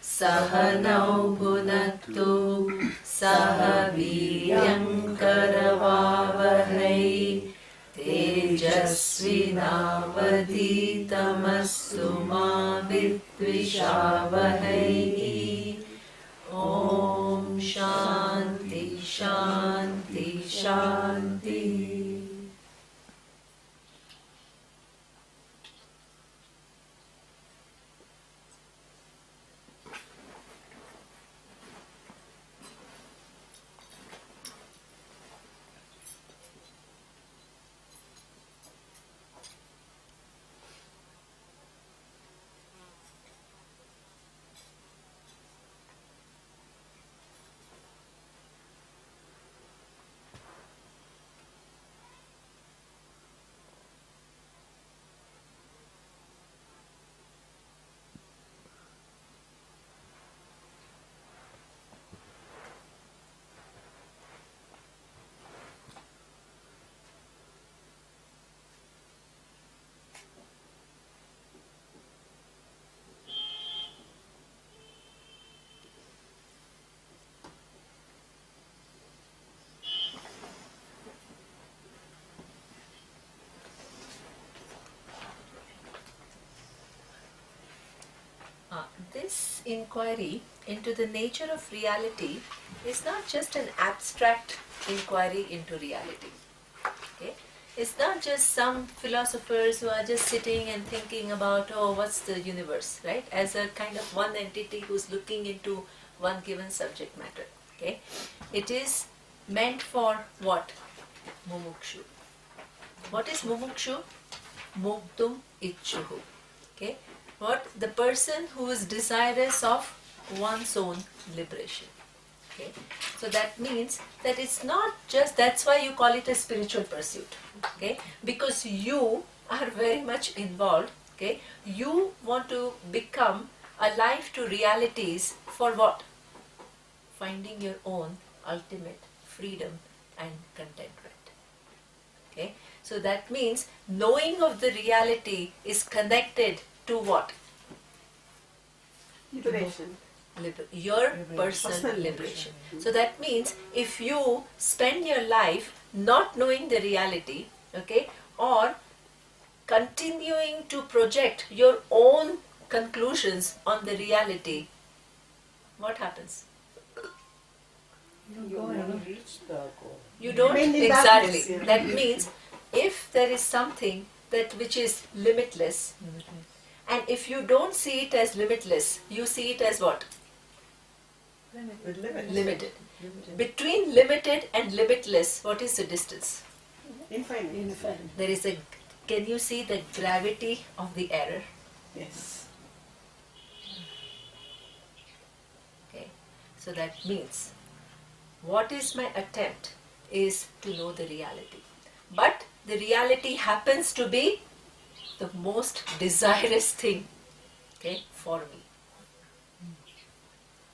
Sahanau Bhunaktu Saha Viryam Karavavahai Tejasvinavaditamastu ma vidvishavahai. Om Shanti Shanti Shanti. This inquiry into the nature of reality is not just an abstract inquiry into reality. Okay? It's not just some philosophers who are just sitting and thinking about, oh, what's the universe, right? As a kind of one entity who's looking into one given subject matter. Okay? It is meant for what? Mumukshu. What is mumukshu? Muktum ichuhu. Okay? What? The person who is desirous of one's own liberation. Okay? So that means that it's not just, that's why you call it a spiritual pursuit. Okay? Because you are very much involved. Okay? You want to become alive to realities for what? Finding your own ultimate freedom and contentment. Okay? So that means knowing of the reality is connected to what? Liberation. Your personal liberation. So that means if you spend your life not knowing the reality, okay, or continuing to project your own conclusions on the reality, what happens? You don't reach the goal. You don't exactly. That means if there is something that which is limitless, and if you don't see it as limitless, you see it as what? Limited. Between limited and limitless, what is the distance? Infinite. There is a, can you see the gravity of the error? Yes. Okay. So that means, what is my attempt is to know the reality. But the reality happens to be the most desirous thing, okay, for me.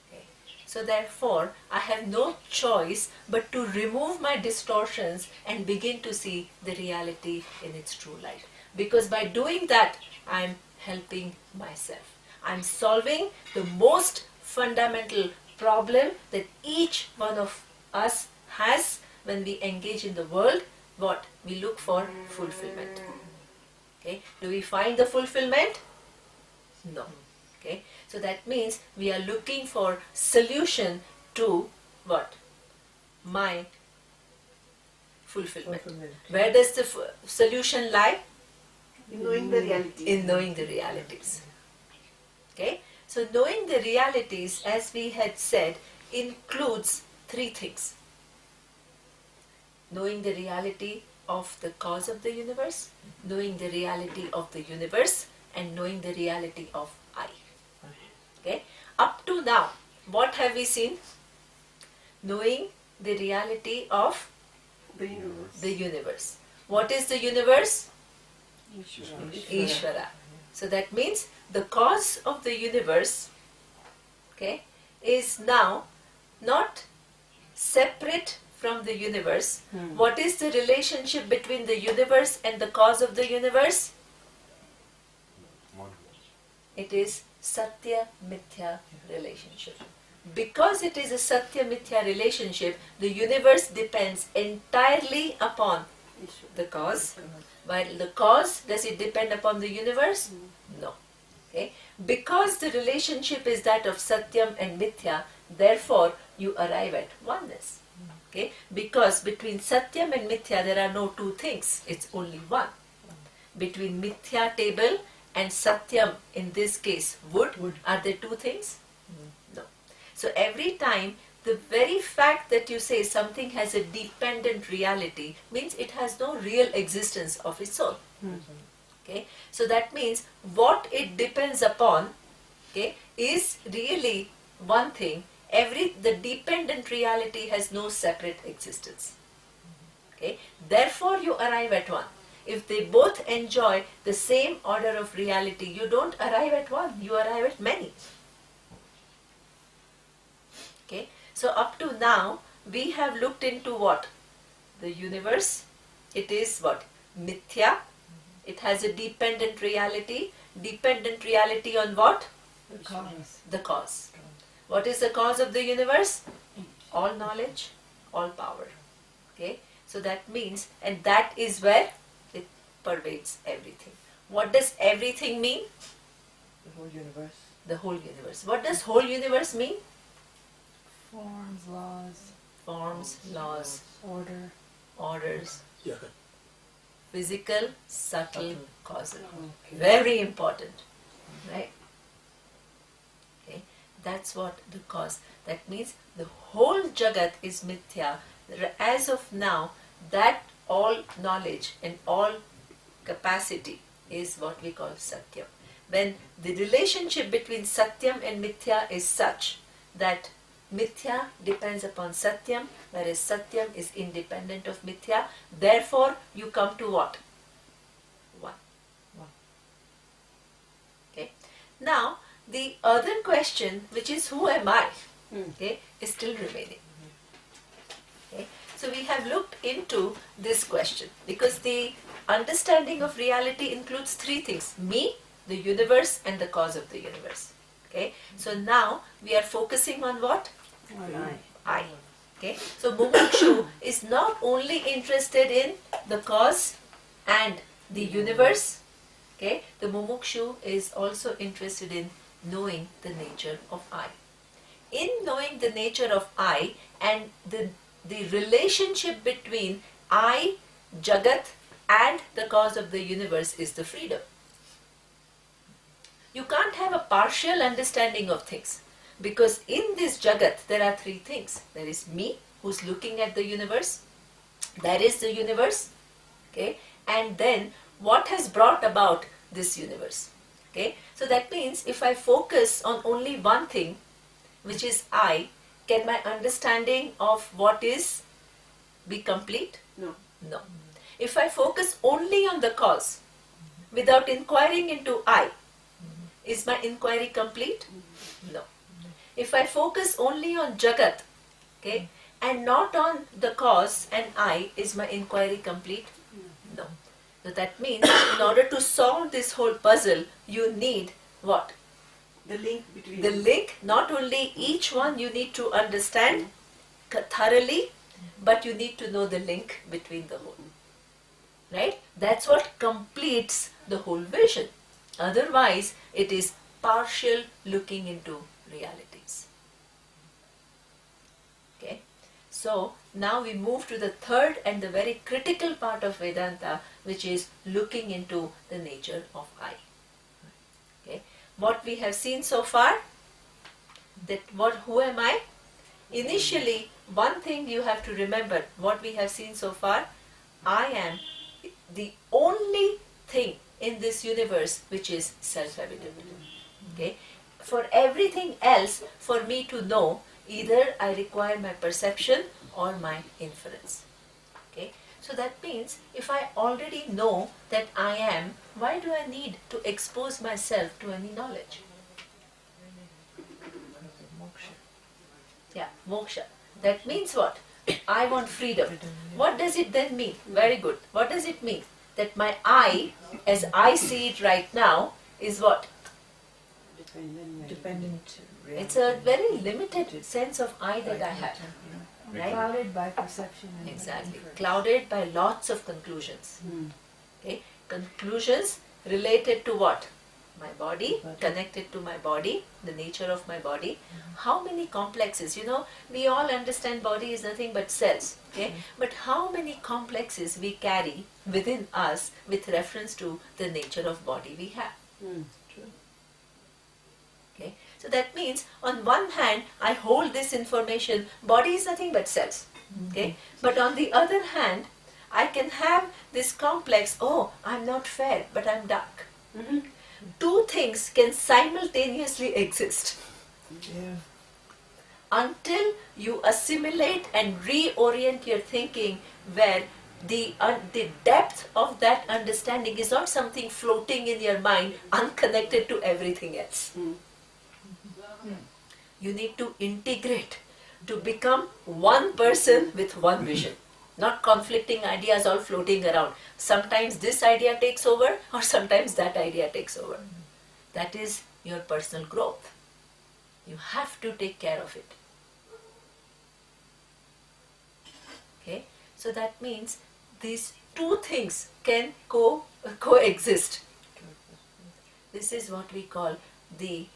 Okay. So therefore, I have no choice but to remove my distortions and begin to see the reality in its true light. Because by doing that, I am helping myself. I am solving the most fundamental problem that each one of us has when we engage in the world. What? We look for fulfillment. Okay. Do we find the fulfillment? No. Okay. So that means we are looking for solution to what? My fulfillment. Where does the solution lie? In knowing the reality. In knowing the realities. Okay. So knowing the realities, as we had said, includes three things. Knowing the reality of the cause of the universe, knowing the reality of the universe, and knowing the reality of I. Okay? Up to now, what have we seen? Knowing the reality of The universe. the universe. What is the universe? Ishvara. Ishvara. So that means the cause of the universe, okay, is now not separate from the universe. What is the relationship between the universe and the cause of the universe? It is Satya Mithya relationship. Because it is a Satya Mithya relationship, the universe depends entirely upon the cause. While the cause, does it depend upon the universe? No. Okay? Because the relationship is that of Satyam and Mithya, therefore you arrive at oneness. Okay? Because between Satyam and Mithya there are no two things, it's only one. Between Mithya table and Satyam, in this case wood, are there two things? No. So every time, the very fact that you say something has a dependent reality means it has no real existence of its own. Okay? So that means what it depends upon, okay, is really one thing. The dependent reality has no separate existence. Okay? Therefore you arrive at one. If they both enjoy the same order of reality, you don't arrive at one, you arrive at many. Okay? So up to now, we have looked into what? The universe. It is what? Mithya. It has a dependent reality. Dependent reality on what? The cause. The cause. What is the cause of the universe? All knowledge, all power. Okay? So that means, and that is where it pervades everything. What does everything mean? The whole universe. The whole universe. What does whole universe mean? Forms, laws, Forms, laws, order. orders, Yeah. physical, subtle, causal. Okay. Very important. Right? Okay? That's what the cause. That means the whole Jagat is mithya. As of now, that all knowledge and all capacity is what we call Satyam. When the relationship between Satyam and Mithya is such that Mithya depends upon Satyam, whereas Satyam is independent of Mithya, therefore you come to what? One. Okay. Now, the other question, which is who am I, okay, is still remaining. Okay. So we have looked into this question because the understanding of reality includes three things: me, the universe, and the cause of the universe. Okay. So now we are focusing on what? I. Okay. So Mumukshu is not only interested in the cause and the universe. Okay. The Mumukshu is also interested in knowing the nature of I. In knowing the nature of I and the relationship between I, Jagat, and the cause of the universe is the freedom. You can't have a partial understanding of things because in this Jagat there are three things. There is me who's looking at the universe, there is the universe, okay, and then what has brought about this universe. Okay, so that means if I focus on only one thing, which is I, can my understanding of what is be complete? No. No. If I focus only on the cause without inquiring into I, is my inquiry complete? No. If I focus only on Jagat, okay, and not on the cause and I, is my inquiry complete? No. So that means in order to solve this whole puzzle, you need what? The link between The link, not only each one you need to understand thoroughly, but you need to know the link between the whole. Right? That's what completes the whole vision. Otherwise, it is partial looking into realities. Okay? So, now we move to the third and the very critical part of Vedanta, which is looking into the nature of I. Okay? What we have seen so far, who am I? Initially, one thing you have to remember, what we have seen so far, I am the only thing in this universe which is self-evident. Okay? For everything else, for me to know, either I require my perception or my inference. Okay? So that means if I already know that I am, why do I need to expose myself to any knowledge? Yeah, moksha. That means what? I want freedom. What does it then mean? Very good. What does it mean? That my I, as I see it right now, is what? Dependent. It's a very limited sense of I that I have. Right? Clouded by perception and Exactly. inference. Clouded by lots of conclusions. Mm. Okay? Conclusions related to what? My body, Body. connected to my body, the nature of my body. How many complexes? You know, we all understand body is nothing but cells. Okay? But how many complexes we carry within us with reference to the nature of body we have? Mm. Okay? So that means on one hand I hold this information, body is nothing but cells. Okay? But on the other hand, I can have this complex, oh, I'm not fair, but I'm dark. Mhm. Two things can simultaneously exist Yeah. until you assimilate and reorient your thinking where the depth of that understanding is not something floating in your mind unconnected to everything else. Mm. You need to integrate to become one person with one vision, not conflicting ideas all floating around. Sometimes this idea takes over or sometimes that idea takes over. That is your personal growth. You have to take care of it. Okay? So that means these two things can coexist. This is what we call the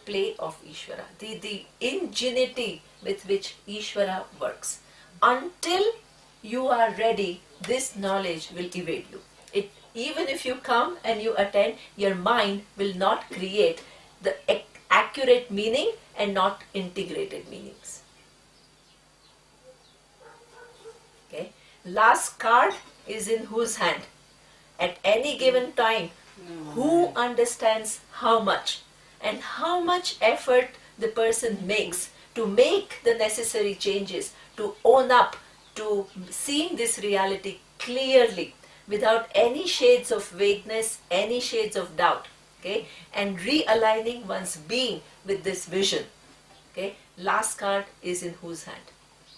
play of Ishvara, the ingenuity with which Ishvara works. Until you are ready, this knowledge will evade you. Even if you come and you attend, your mind will not create the accurate meaning and not integrated meanings. Okay? Last card is in whose hand? At any given time, who understands how much and how much effort the person makes to make the necessary changes, to own up to seeing this reality clearly without any shades of vagueness, any shades of doubt, okay, and realigning one's being with this vision. Okay, last card is in whose hand?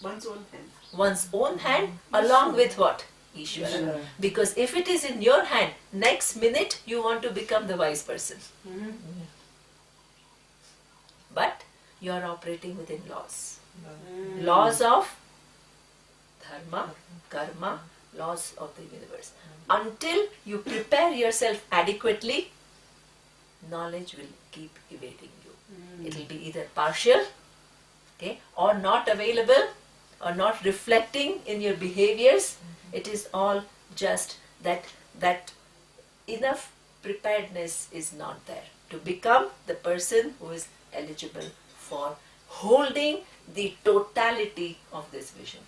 One's own hand. One's own hand, along with what? Ishvara. Ishvara. Because if it is in your hand, next minute you want to become the wise person. Mhm. But you are operating within laws. Mm. Laws of dharma, karma, laws of the universe. Until you prepare yourself adequately, knowledge will keep evading you. It will be either partial, okay, or not available, or not reflecting in your behaviors. It is all just that enough preparedness is not there to become the person who is eligible for holding the totality of this vision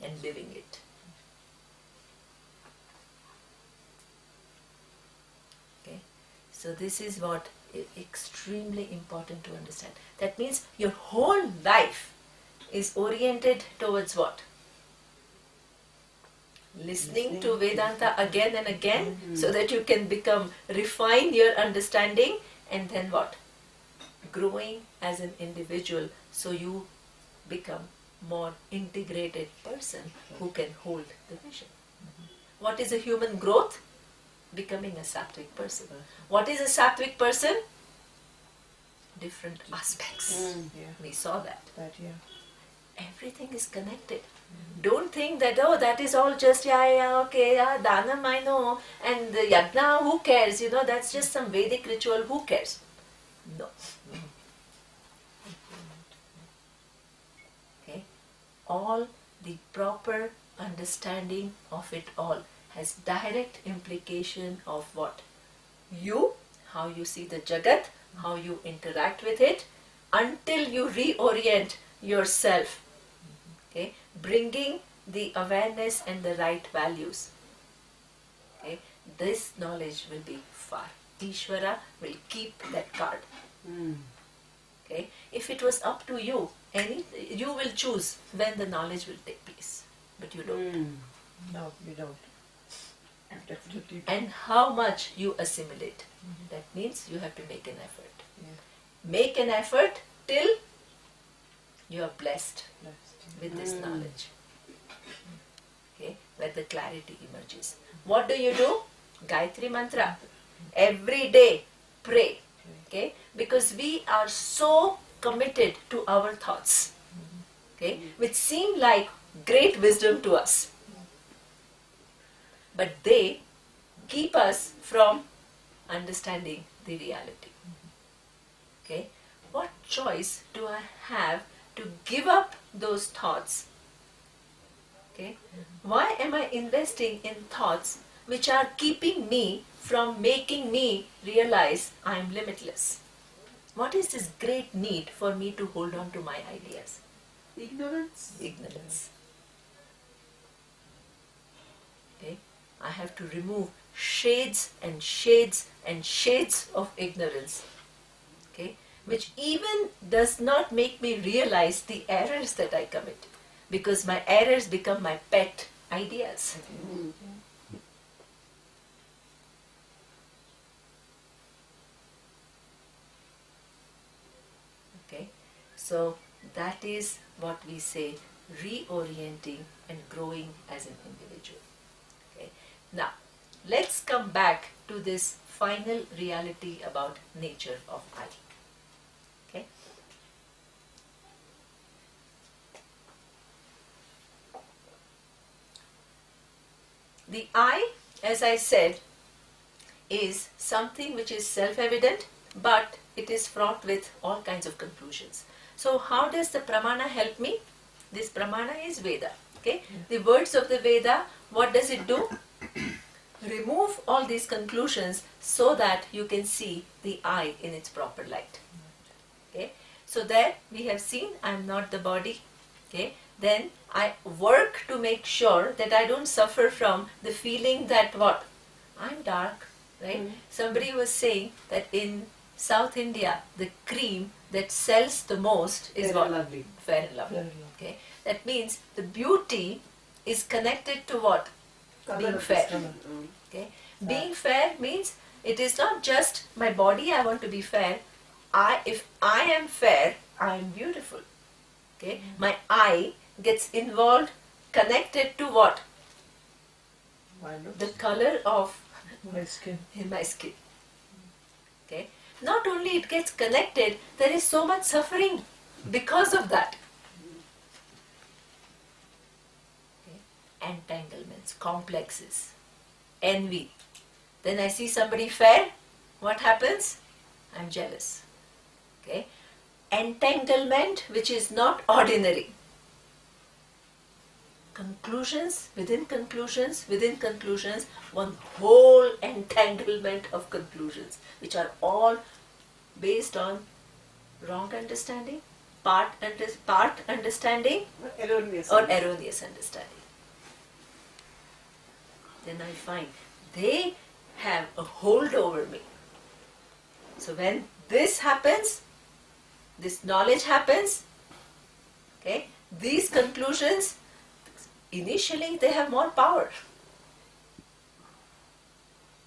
and living it. Okay, so this is what is extremely important to understand. That means your whole life is oriented towards what? Listening to Vedanta again and again so that you can refine your understanding, and then what? Growing as an individual so you become more integrated person who can hold the vision. What is a human growth? Becoming a sattvic person. What is a sattvic person? Different aspects. Yeah. We saw that. That, yeah. Everything is connected. Don't think that, oh, that is all just, okay, Dhanam I know, and the Yajna, who cares? That's just some Vedic ritual, who cares? No. Okay? All the proper understanding of it all has direct implication of what? You, how you see the Jagat, how you interact with it, until you reorient yourself. Okay, bringing the awareness and the right values. Okay, this knowledge will be far. Ishvara will keep that card. Mm. Okay, if it was up to you, you will choose when the knowledge will take place, but you don't. Mm. No, you don't. Definitely. And how much you assimilate. That means you have to make an effort. Yeah. Make an effort till you are blessed Blessed. with this knowledge. Okay, where the clarity emerges. What do? Gayatri mantra. Every day prey. Okay? Because we are so committed to our thoughts, okay, which seem like great wisdom to us. But they keep us from understanding the reality. Okay? What choice do I have to give up those thoughts? Okay? Why am I investing in thoughts which are keeping me from making me realize I am limitless? What is this great need for me to hold on to my ideas? Ignorance. Ignorance. Okay? I have to remove shades and shades and shades of ignorance, okay, which even does not make me realize the errors that I commit, because my errors become my pet ideas. Okay, so that is what we say reorienting and growing as an individual. Okay, now let's come back to this final reality about nature of I. Okay. The I, as I said, is something which is self-evident, but it is fraught with all kinds of conclusions. So how does the pramana help me? This pramana is Veda. Okay? The words of the Veda, what does it do? Remove all these conclusions so that you can see the I in its proper light. Okay? So there we have seen I am not the body. Okay? Then I work to make sure that I don't suffer from the feeling that what? I'm dark. Right? Somebody was saying that in South India, the cream that sells the most is Fair what? and lovely. Fair and lovely. Fair and lovely. Okay? That means the beauty is connected to what? Colour Being of fair. the skin. Okay? Being fair means it is not just my body I want to be fair. If I am fair, I am beautiful. Okay? My I gets involved, connected to what? Why not? The color of My skin. in my skin. Okay? Not only it gets connected, there is so much suffering because of that. Okay? Entanglements, complexes, envy. Then I see somebody fair, what happens? I'm jealous. Okay? Entanglement which is not ordinary. Conclusions within conclusions within conclusions, one whole entanglement of conclusions which are all based on wrong understanding, part understanding Erroneous. or erroneous understanding. Then I find they have a hold over me. So when this happens, this knowledge happens, okay, these conclusions, initially they have more power.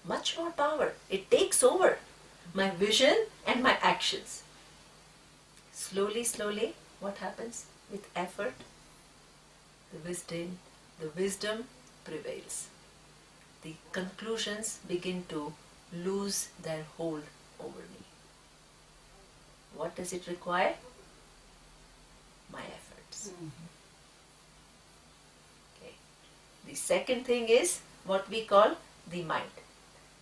Much more power. It takes over my vision and my actions. Slowly, slowly, what happens? With effort, the wisdom prevails. The conclusions begin to lose their hold over me. What does it require? My efforts. Okay. The second thing is what we call the mind.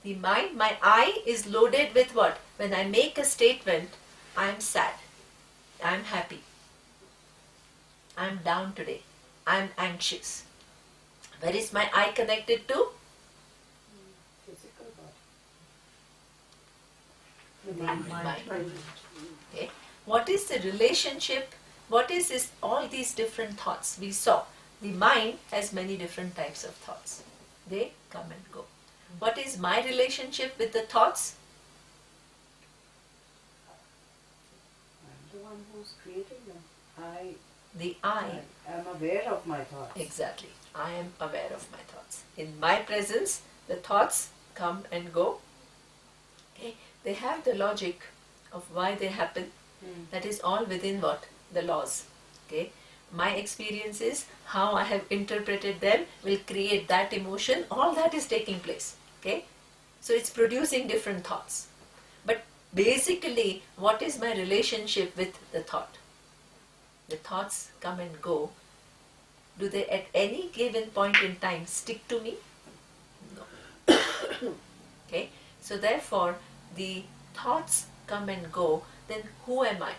The mind, my I is loaded with what? When I make a statement, I am sad, I am happy, I am down today, I am anxious. Where is my I connected to? Physical body. The mind. Mind. Okay. What is the relationship? What is this? All these different thoughts we saw. The mind has many different types of thoughts. They come and go. What is my relationship with the thoughts? I'm the one who's creating them. The I. I am aware of my thoughts. Exactly. I am aware of my thoughts. In my presence, the thoughts come and go. Okay. They have the logic of why they happen. That is all within what? The laws. Okay. My experience is how I have interpreted them will create that emotion. All that is taking place. Okay. So it's producing different thoughts. But basically, what is my relationship with the thought? The thoughts come and go. Do they at any given point in time stick to me? No. Okay? So therefore, the thoughts come and go, then who am I?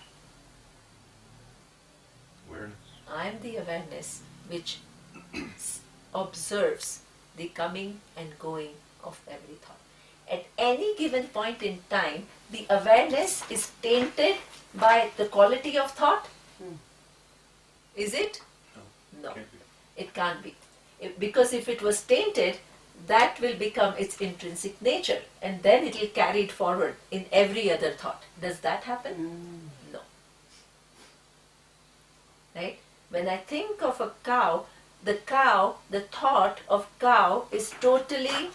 Awareness. I am the awareness which observes the coming and going of every thought. At any given point in time, the awareness is tainted by the quality of thought. Is it? No. Can't be. It can't be. Because if it was tainted, that will become its intrinsic nature, and then it will carry it forward in every other thought. Does that happen? No. Right? When I think of a cow, the thought of cow is totally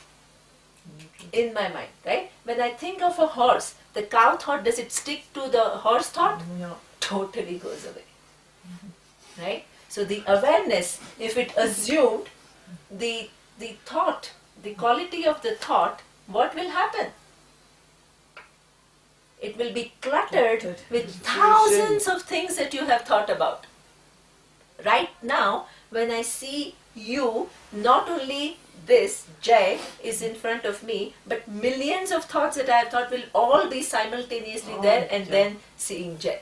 in my mind, right? When I think of a horse, the cow thought, does it stick to the horse thought? No. Totally goes away. Right? So the awareness, if it assumed the thought, the quality of the thought, what will happen? It will be cluttered with thousands of things that you have thought about. Right now, when I see you, not only this Jay is in front of me, but millions of thoughts that I have thought will all be simultaneously there, and then seeing Jay.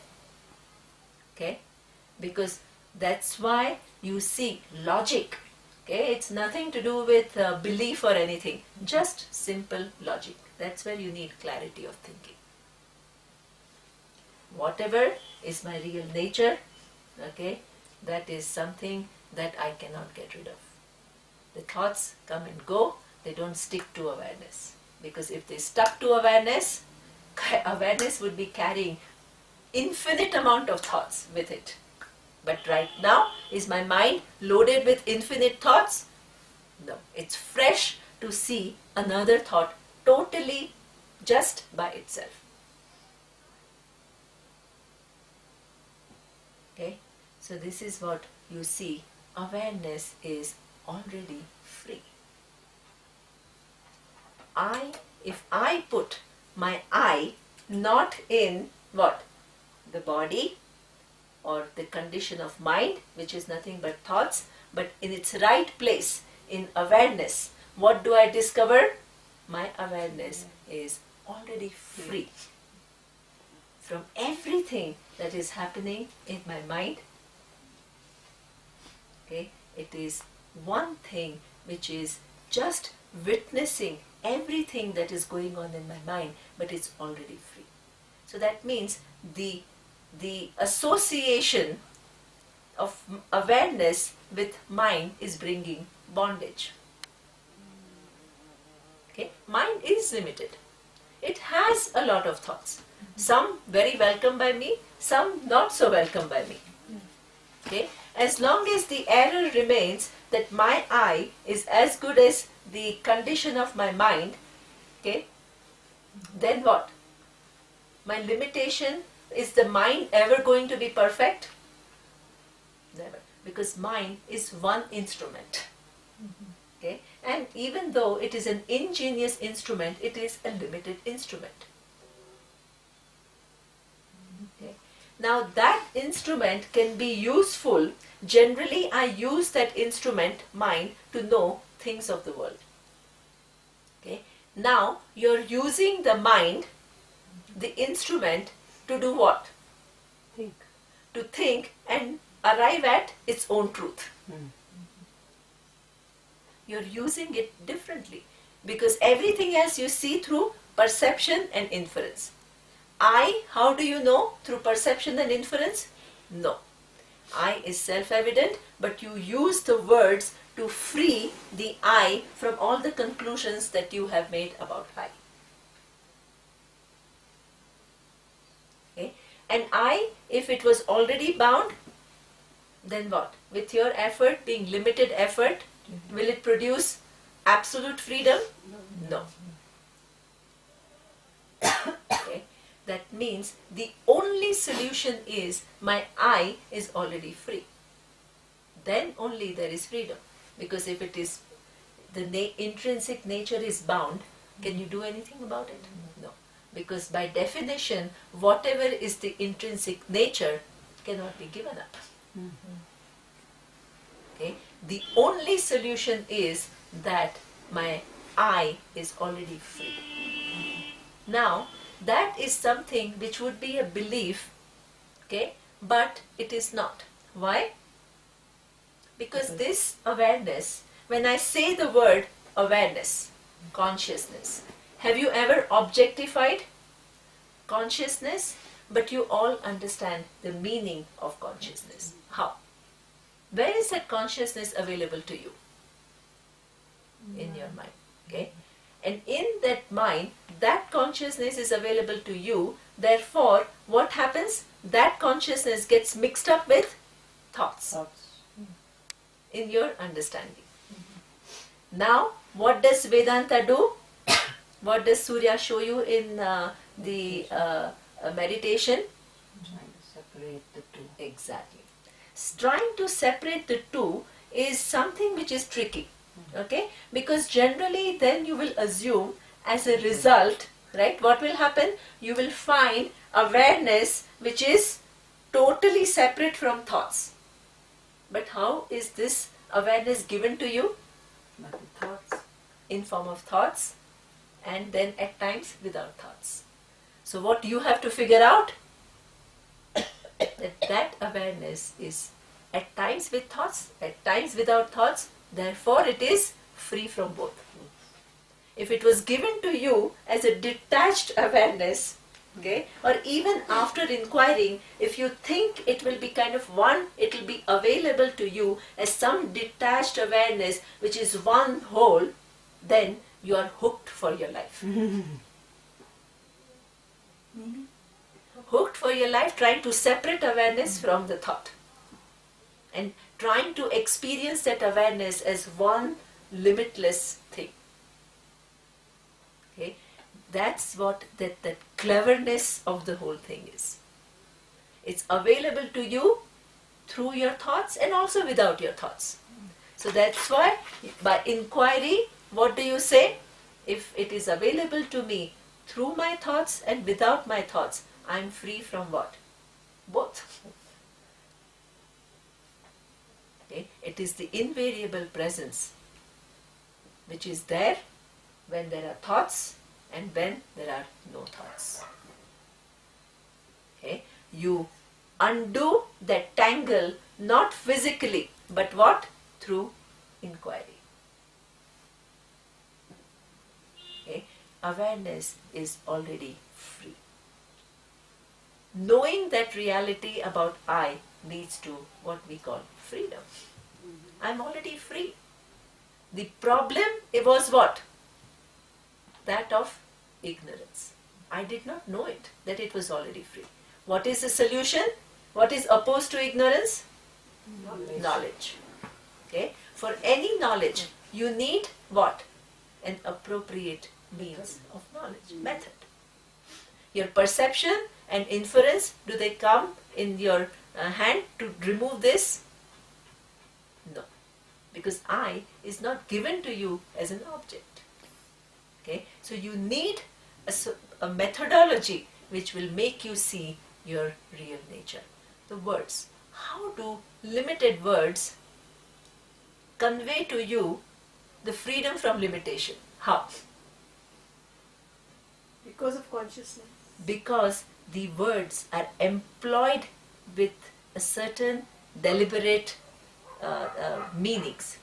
Okay? Because that's why you see logic. Okay? It's nothing to do with belief or anything. Just simple logic. That's where you need clarity of thinking. Whatever is my real nature, okay, that is something that I cannot get rid of. The thoughts come and go, they don't stick to awareness. Because if they stuck to awareness, awareness would be carrying infinite amount of thoughts with it. But right now, is my mind loaded with infinite thoughts? No. It's fresh to see another thought totally just by itself. Okay? So this is what you see. Awareness is already free. If I put my I not in what? The body or the condition of mind, which is nothing but thoughts, but in its right place, in awareness, what do I discover? My awareness is already free from everything that is happening in my mind. Okay? It is one thing which is just witnessing everything that is going on in my mind, but it's already free. So that means the association of awareness with mind is bringing bondage. Okay? Mind is limited. It has a lot of thoughts. Some very welcome by me, some not so welcome by me. Okay? As long as the error remains that my I is as good as the condition of my mind, okay, then what? My limitation, is the mind ever going to be perfect? Never. Because mind is one instrument. Okay? And even though it is an ingenious instrument, it is a limited instrument. Okay? Now that instrument can be useful. Generally, I use that instrument, mind, to know things of the world. Okay? Now, you're using the mind, the instrument, to do what? Think. To think and arrive at its own truth. You're using it differently. Because everything else you see through perception and inference. How do you know? Through perception and inference? No. I is self-evident, but you use the words to free the I from all the conclusions that you have made about I. Okay? And I, if it was already bound, then what? With your effort, being limited effort, will it produce absolute freedom? No. Okay? That means the only solution is my I is already free. Then only there is freedom. Because if it is, the intrinsic nature is bound, can you do anything about it? No. Because by definition, whatever is the intrinsic nature cannot be given up. Okay? The only solution is that my I is already free. Now, that is something which would be a belief, okay, but it is not. Why? Because this awareness, when I say the word awareness, consciousness, have you ever objectified consciousness? But you all understand the meaning of consciousness. How? Where is that consciousness available to you? In your mind. Okay? And in that mind, that consciousness is available to you. Therefore, what happens? That consciousness gets mixed up with thoughts. In your understanding. Now, what does Vedanta do? What does Surya show you in the meditation? Trying to separate the two. Exactly. Trying to separate the two is something which is tricky. Okay? Because generally then you will assume as a result, right, what will happen? You will find awareness which is totally separate from thoughts. But how is this awareness given to you? But the thoughts. In form of thoughts, and then at times without thoughts. So what you have to figure out? that awareness is at times with thoughts, at times without thoughts, therefore it is free from both. If it was given to you as a detached awareness, okay, or even after inquiring, if you think it will be kind of one, it will be available to you as some detached awareness which is one whole, then you are hooked for your life. Hooked for your life, trying to separate awareness from the thought. And trying to experience that awareness as one limitless thing. Okay? That's what that cleverness of the whole thing is. It's available to you through your thoughts and also without your thoughts. So that's why by inquiry, what do you say? If it is available to me through my thoughts and without my thoughts, I am free from what? Both. Okay? It is the invariable presence which is there when there are thoughts and when there are no thoughts. Okay? You undo that tangle not physically, but what? Through inquiry. Okay? Awareness is already free. Knowing that reality about I leads to what we call freedom. I'm already free. The problem, it was what? That of ignorance. I did not know it, that it was already free. What is the solution? What is opposed to ignorance? Knowledge. Okay? For any knowledge, you need what? An appropriate means of knowledge, method. Your perception and inference, do they come in your hand to remove this? No. Because I is not given to you as an object. Okay? So you need a methodology which will make you see your real nature. The words. How do limited words convey to you the freedom from limitation? How? Because of consciousness. Because the words are employed with a certain deliberate meanings.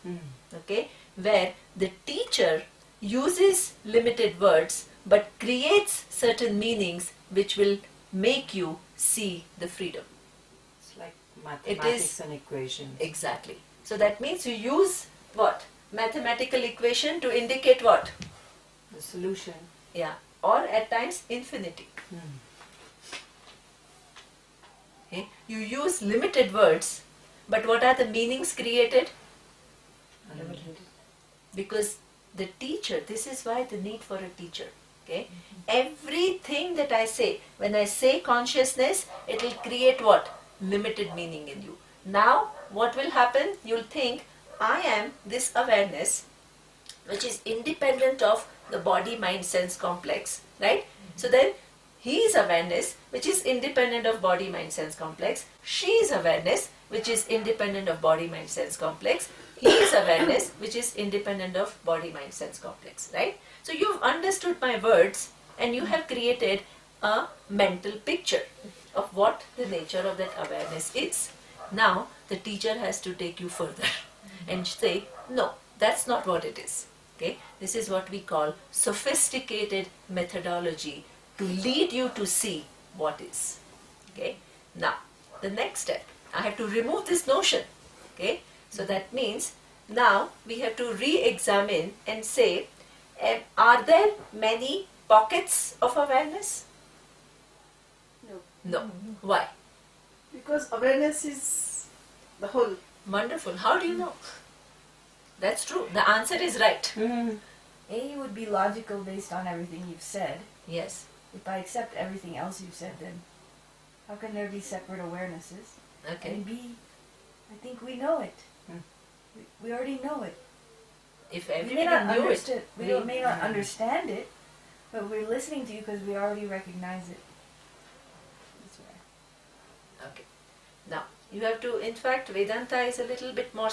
Okay? Where the teacher uses limited words but creates certain meanings which will make you see the freedom. It's like mathematics and equations. Exactly. So that means you use what? Mathematical equation to indicate what? The solution. Yeah. Or at times infinity. Okay? You use limited words, but what are the meanings created? Unlimited. Because the teacher, this is why the need for a teacher. Okay? Everything that I say, when I say consciousness, it will create what? Limited meaning in you. Now, what will happen? You'll think, I am this awareness, which is independent of the body, mind, sense complex, right? So then He is awareness which is independent of body, mind, sense complex. She is awareness which is independent of body, mind, sense complex. He is awareness which is independent of body, mind, sense complex. Right? So you've understood my words and you have created a mental picture of what the nature of that awareness is. Now the teacher has to take you further and say, no, that's not what it is. Okay? This is what we call sophisticated methodology to lead you to see what is. Okay? Now, the next step, I have to remove this notion. Okay? So that means now we have to re-examine and say, are there many pockets of awareness? No. No. Why? Because awareness is the whole. Wonderful. How do you know? That's true. The answer is right. A would be logical based on everything you've said. Yes. If I accept everything else you've said, then how can there be separate awarenesses? Okay. And B, I think we know it. We already know it. If We may not everybody knew understand. it, We may not understand it, but we're listening to you because we already recognize it. That's why. Okay. Now, you have to, in fact, Vedanta is a little bit more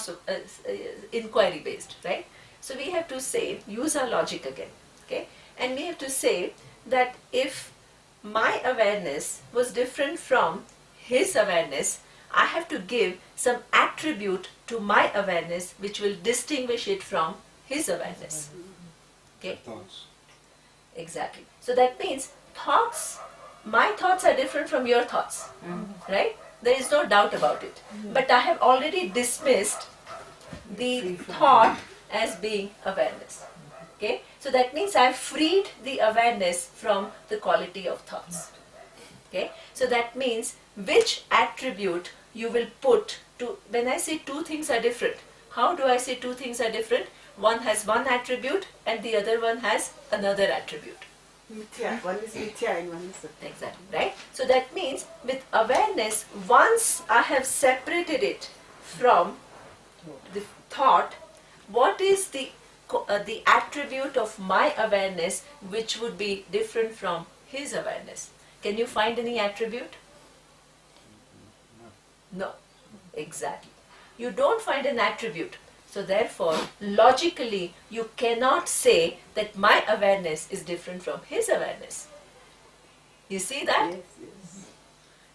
inquiry based, right? So we have to say, use our logic again, okay? And we have to say that if my awareness was different from his awareness, I have to give some attribute to my awareness which will distinguish it from his awareness. Okay? Thoughts. Exactly. So that means my thoughts are different from your thoughts, right? There is no doubt about it. But I have already dismissed the thought as being awareness. Okay? So that means I have freed the awareness from the quality of thoughts. Okay? So that means which attribute you will put to, when I say two things are different, how do I say two things are different? One has one attribute and the other one has another attribute. Mithya. One is mithya and one is satya. Exactly, right? So that means with awareness, once I have separated it from the thought, what is the attribute of my awareness which would be different from his awareness? Can you find any attribute? No, exactly. You don't find an attribute. So therefore, logically, you cannot say that my awareness is different from his awareness. You see that? Yes, yes.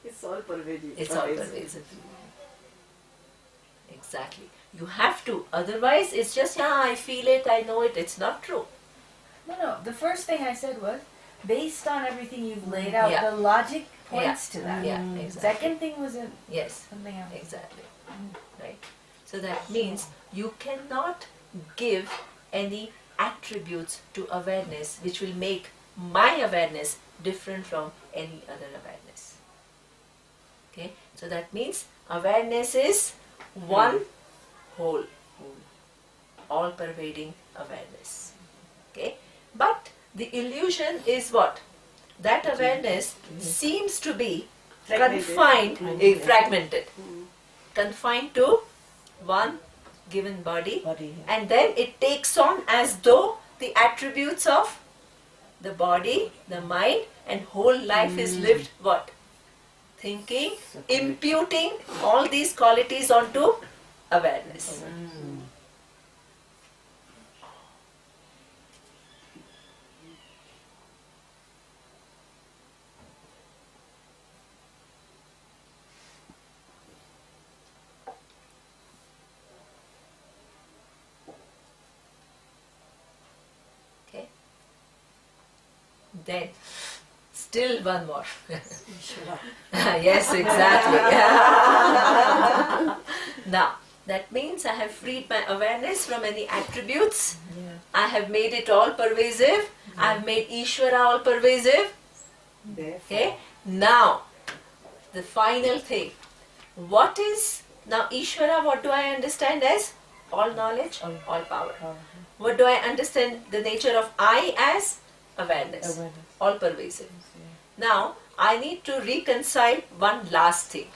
It's all pervasive. It's all pervasive. Exactly. You have to. Otherwise, it's just, yeah, I feel it, I know it. It's not true. No. The first thing I said was, based on everything you've laid out, Yeah. the logic points to that. Yeah, exactly. Second thing was Yes, something else. exactly. Right. So that means you cannot give any attributes to awareness which will make my awareness different from any other awareness. Okay. So that means awareness is one whole, all pervading awareness. Okay. But the illusion is what? That awareness seems to be confined, fragmented, confined to one given body, and then it takes on as though the attributes of the body, the mind, and whole life is lived what? Thinking, imputing all these qualities onto awareness. Okay. Then, still one more. Yes, exactly. Now, that means I have freed my awareness from any attributes. I have made it all pervasive. I have made Ishvara all pervasive. Okay. Now, the final thing. What is now Ishvara? What do I understand as all knowledge, all power? What do I understand the nature of I as awareness, all pervasive? Now, I need to reconcile one last thing.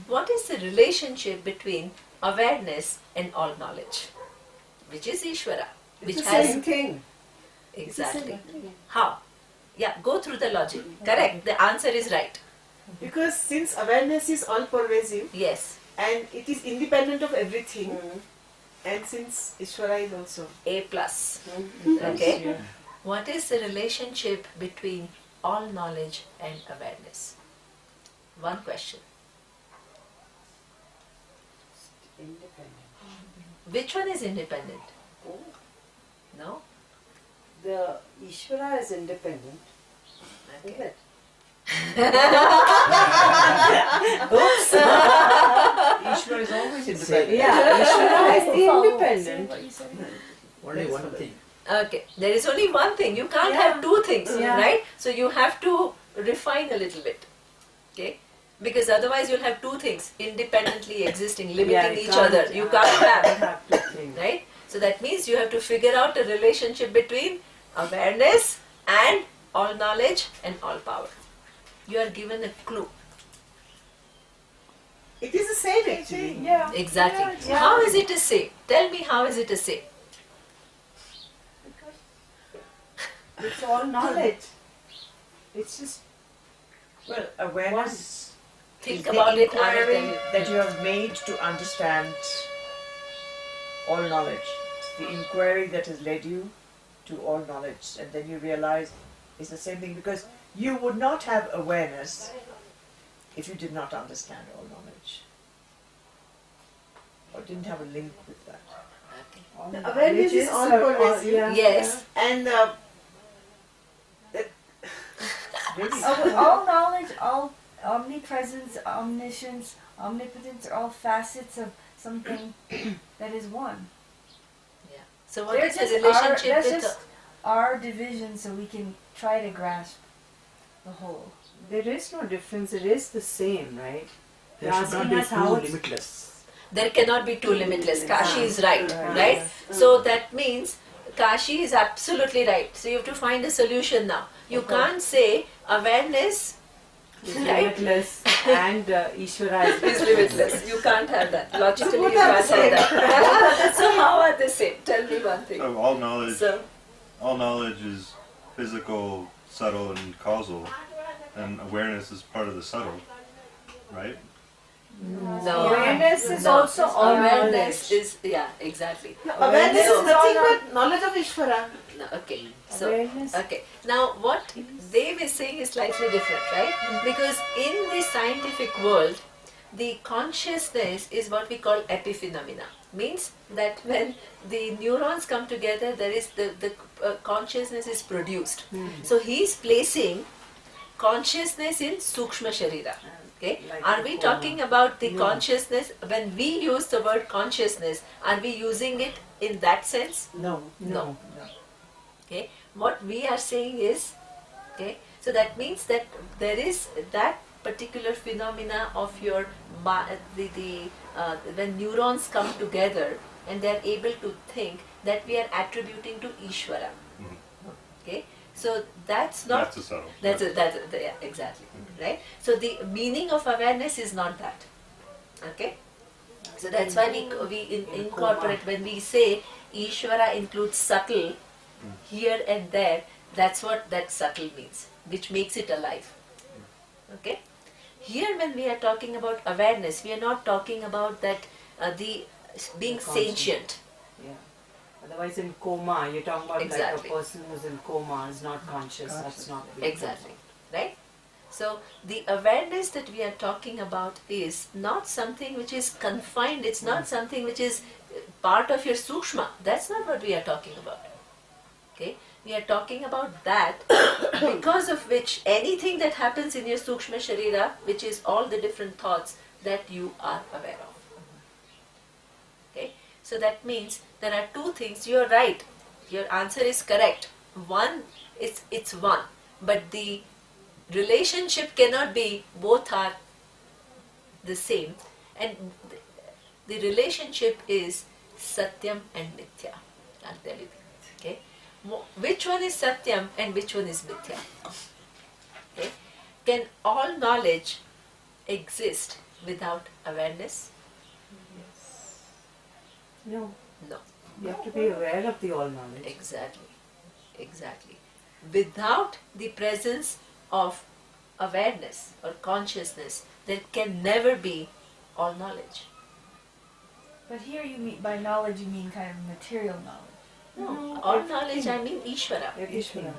What is the relationship between awareness and all knowledge? Which is Ishvara. Which It's the has same thing. exactly. How? Yeah, go through the logic. Correct. The answer is right. Because since awareness is all pervasive Yes. and it is independent of everything, and since Ishvara is also. A plus. Yes, Okay. yeah. What is the relationship between all knowledge and awareness? One question. Independent. Which one is independent? Oh. No? The Ishvara is independent. Is Okay. it? Ishvara is always independent. Yeah, Ishvara is the Follow- independent. say what you said. Only one thing. Okay. There is only one thing. You can't Yeah. have two things, Yeah. right? So you have to refine a little bit. Okay? Because otherwise you'll have two things independently existing, limiting each other. You can't have. to think. Right? So that means you have to figure out a relationship between awareness and all knowledge and all power. You are given a clue. It is the same actually. Yeah. Exactly. Yeah. How is it a same? Tell me how is it a same? It's all knowledge. It's just Well, awareness Think is the about it, I will inquiry tell you. that you have made to understand all knowledge. It's the inquiry that has led you to all knowledge, and then you realize it's the same thing, because you would not have awareness if you did not understand all knowledge, or didn't have a link with that. The awareness is all pervasive. Yes. And Really? All knowledge, all omnipresence, omniscience, omnipotence are all facets of something that is one. Yeah. So what They're is the just relationship that's with just our division, so we can try to grasp the whole. there is no difference. It is the same, right? There You're should not asking be us how two it's limitless. there cannot be two limitless. Kashi is right, Right. right? So that means Kashi is absolutely right. So you have to find a solution now. You can't say awareness It's right? limitless and Ishvara is limitless. You can't have that. Logically, both you are can't the have that. So how are they same? Tell me one thing. So all So knowledge is physical, subtle, and causal, and awareness is part of the subtle, right? no. Awareness is No. also all Awareness knowledge. is awareness Awareness is is nothing but knowledge of Ishvara. No, okay. So Awareness. okay. Now what they were saying is slightly different, right? Because in the scientific world, the consciousness is what we call epiphenomena. Means that when the neurons come together, there is the consciousness is produced. So he's placing consciousness in sukshma sharira. Okay? Like Are the we coma. talking about the No. consciousness? When we use the word consciousness, are we using it in that sense? No. No. Okay, what we are saying is, okay, so that means that there is that particular phenomena of your when neurons come together and they are able to think, that we are attributing to Ishvara. Okay, so that's not That's the subtle. yeah, exactly, right? So the meaning of awareness is not that. Okay, so that's why we incorporate when we say Ishvara includes subtle here and there. That's what that subtle means, which makes it alive. Okay. Here, when we are talking about awareness, we are not talking about that the being The conscious. sentient. Yeah. Otherwise, in coma, you're talking about Exactly. like a person who's in coma is not conscious. That's not the Exactly. Right? So the awareness that we are talking about is not something which is confined, it's not something which is part of your sukshma. That's not what we are talking about. Okay? We are talking about that because of which anything that happens in your sukshma sharira, which is all the different thoughts that you are aware of. Okay? So that means there are two things. You are right. Your answer is correct. One, it's one. But the relationship cannot be both are the same. And the relationship is Satyam and Mithya. I'll tell you. Okay? Which one is Satyam and which one is Mithya? Okay? Can all knowledge exist without awareness? No. No. You have to be aware of the all knowledge. Exactly. Exactly. without the presence of awareness or consciousness, there can never be all knowledge. But here you mean, by knowledge you mean kind of material knowledge. No, No, all everything. knowledge I mean Ishvara. Ishvara.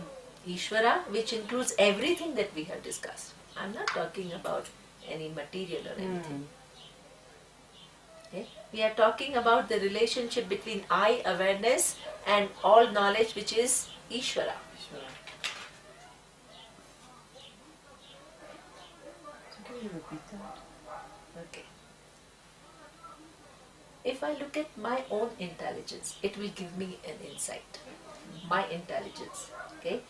Ishvara, which includes everything that we have discussed. I'm not talking about any material or anything. Okay? We are talking about the relationship between I, awareness, and all knowledge, which is Ishvara. Can you repeat that? Okay. If I look at my own intelligence, it will give me an insight. My intelligence, okay?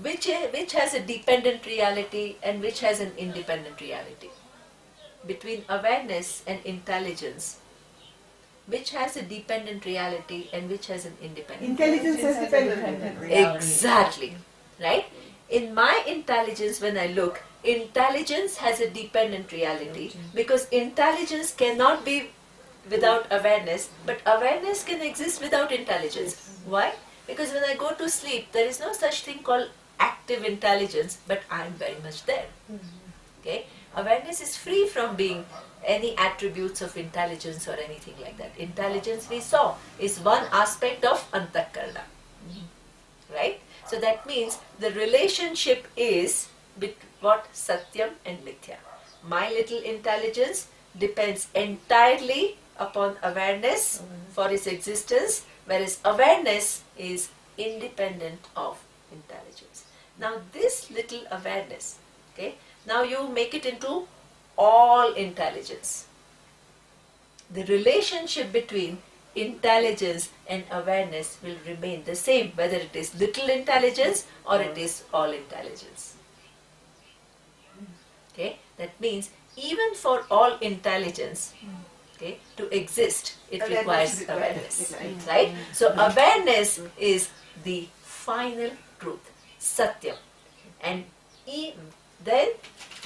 Which has a dependent reality and which has an independent reality. Between awareness and intelligence, which has a dependent reality and which has an independent Intelligence has dependent. reality. Exactly. Right? In my intelligence, when I look, intelligence has a dependent reality because intelligence cannot be without awareness, but awareness can exist without intelligence. Why? Because when I go to sleep, there is no such thing called active intelligence, but I am very much there. Okay? Awareness is free from being any attributes of intelligence or anything like that. Intelligence, we saw, is one aspect of antakarna. Right? So that means the relationship is between what? Satyam and mithya. My little intelligence depends entirely upon awareness for its existence, whereas awareness is independent of intelligence. Now this little awareness, okay, now you make it into all intelligence. The relationship between intelligence and awareness will remain the same, whether it is little intelligence or it is all intelligence. Okay, that means even for all intelligence, okay, to exist, it requires awareness. Right? So awareness is the final truth, Satyam. And then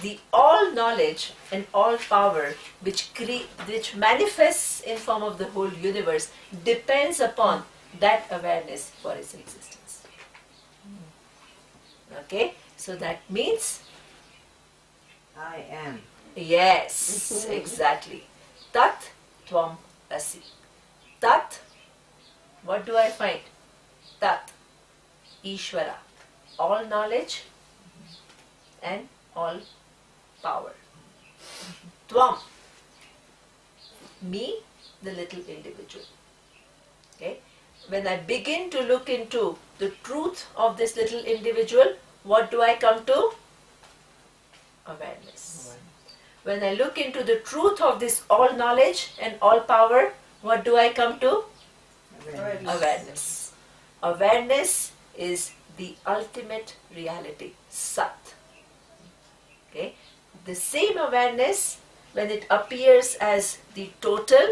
the all knowledge and all power which manifests in form of the whole universe depends upon that awareness for its existence. Okay? So that means I am. yes, exactly. Tat Tvam Asi. Tat, what do I find? Tat, Ishvara, all knowledge and all power. Tvam, me, the little individual. Okay? When I begin to look into the truth of this little individual, what do I come to? Awareness. When I look into the truth of this all knowledge and all power, what do I come to? Awareness. Awareness is the ultimate reality, Sat. Okay? The same awareness, when it appears as the total,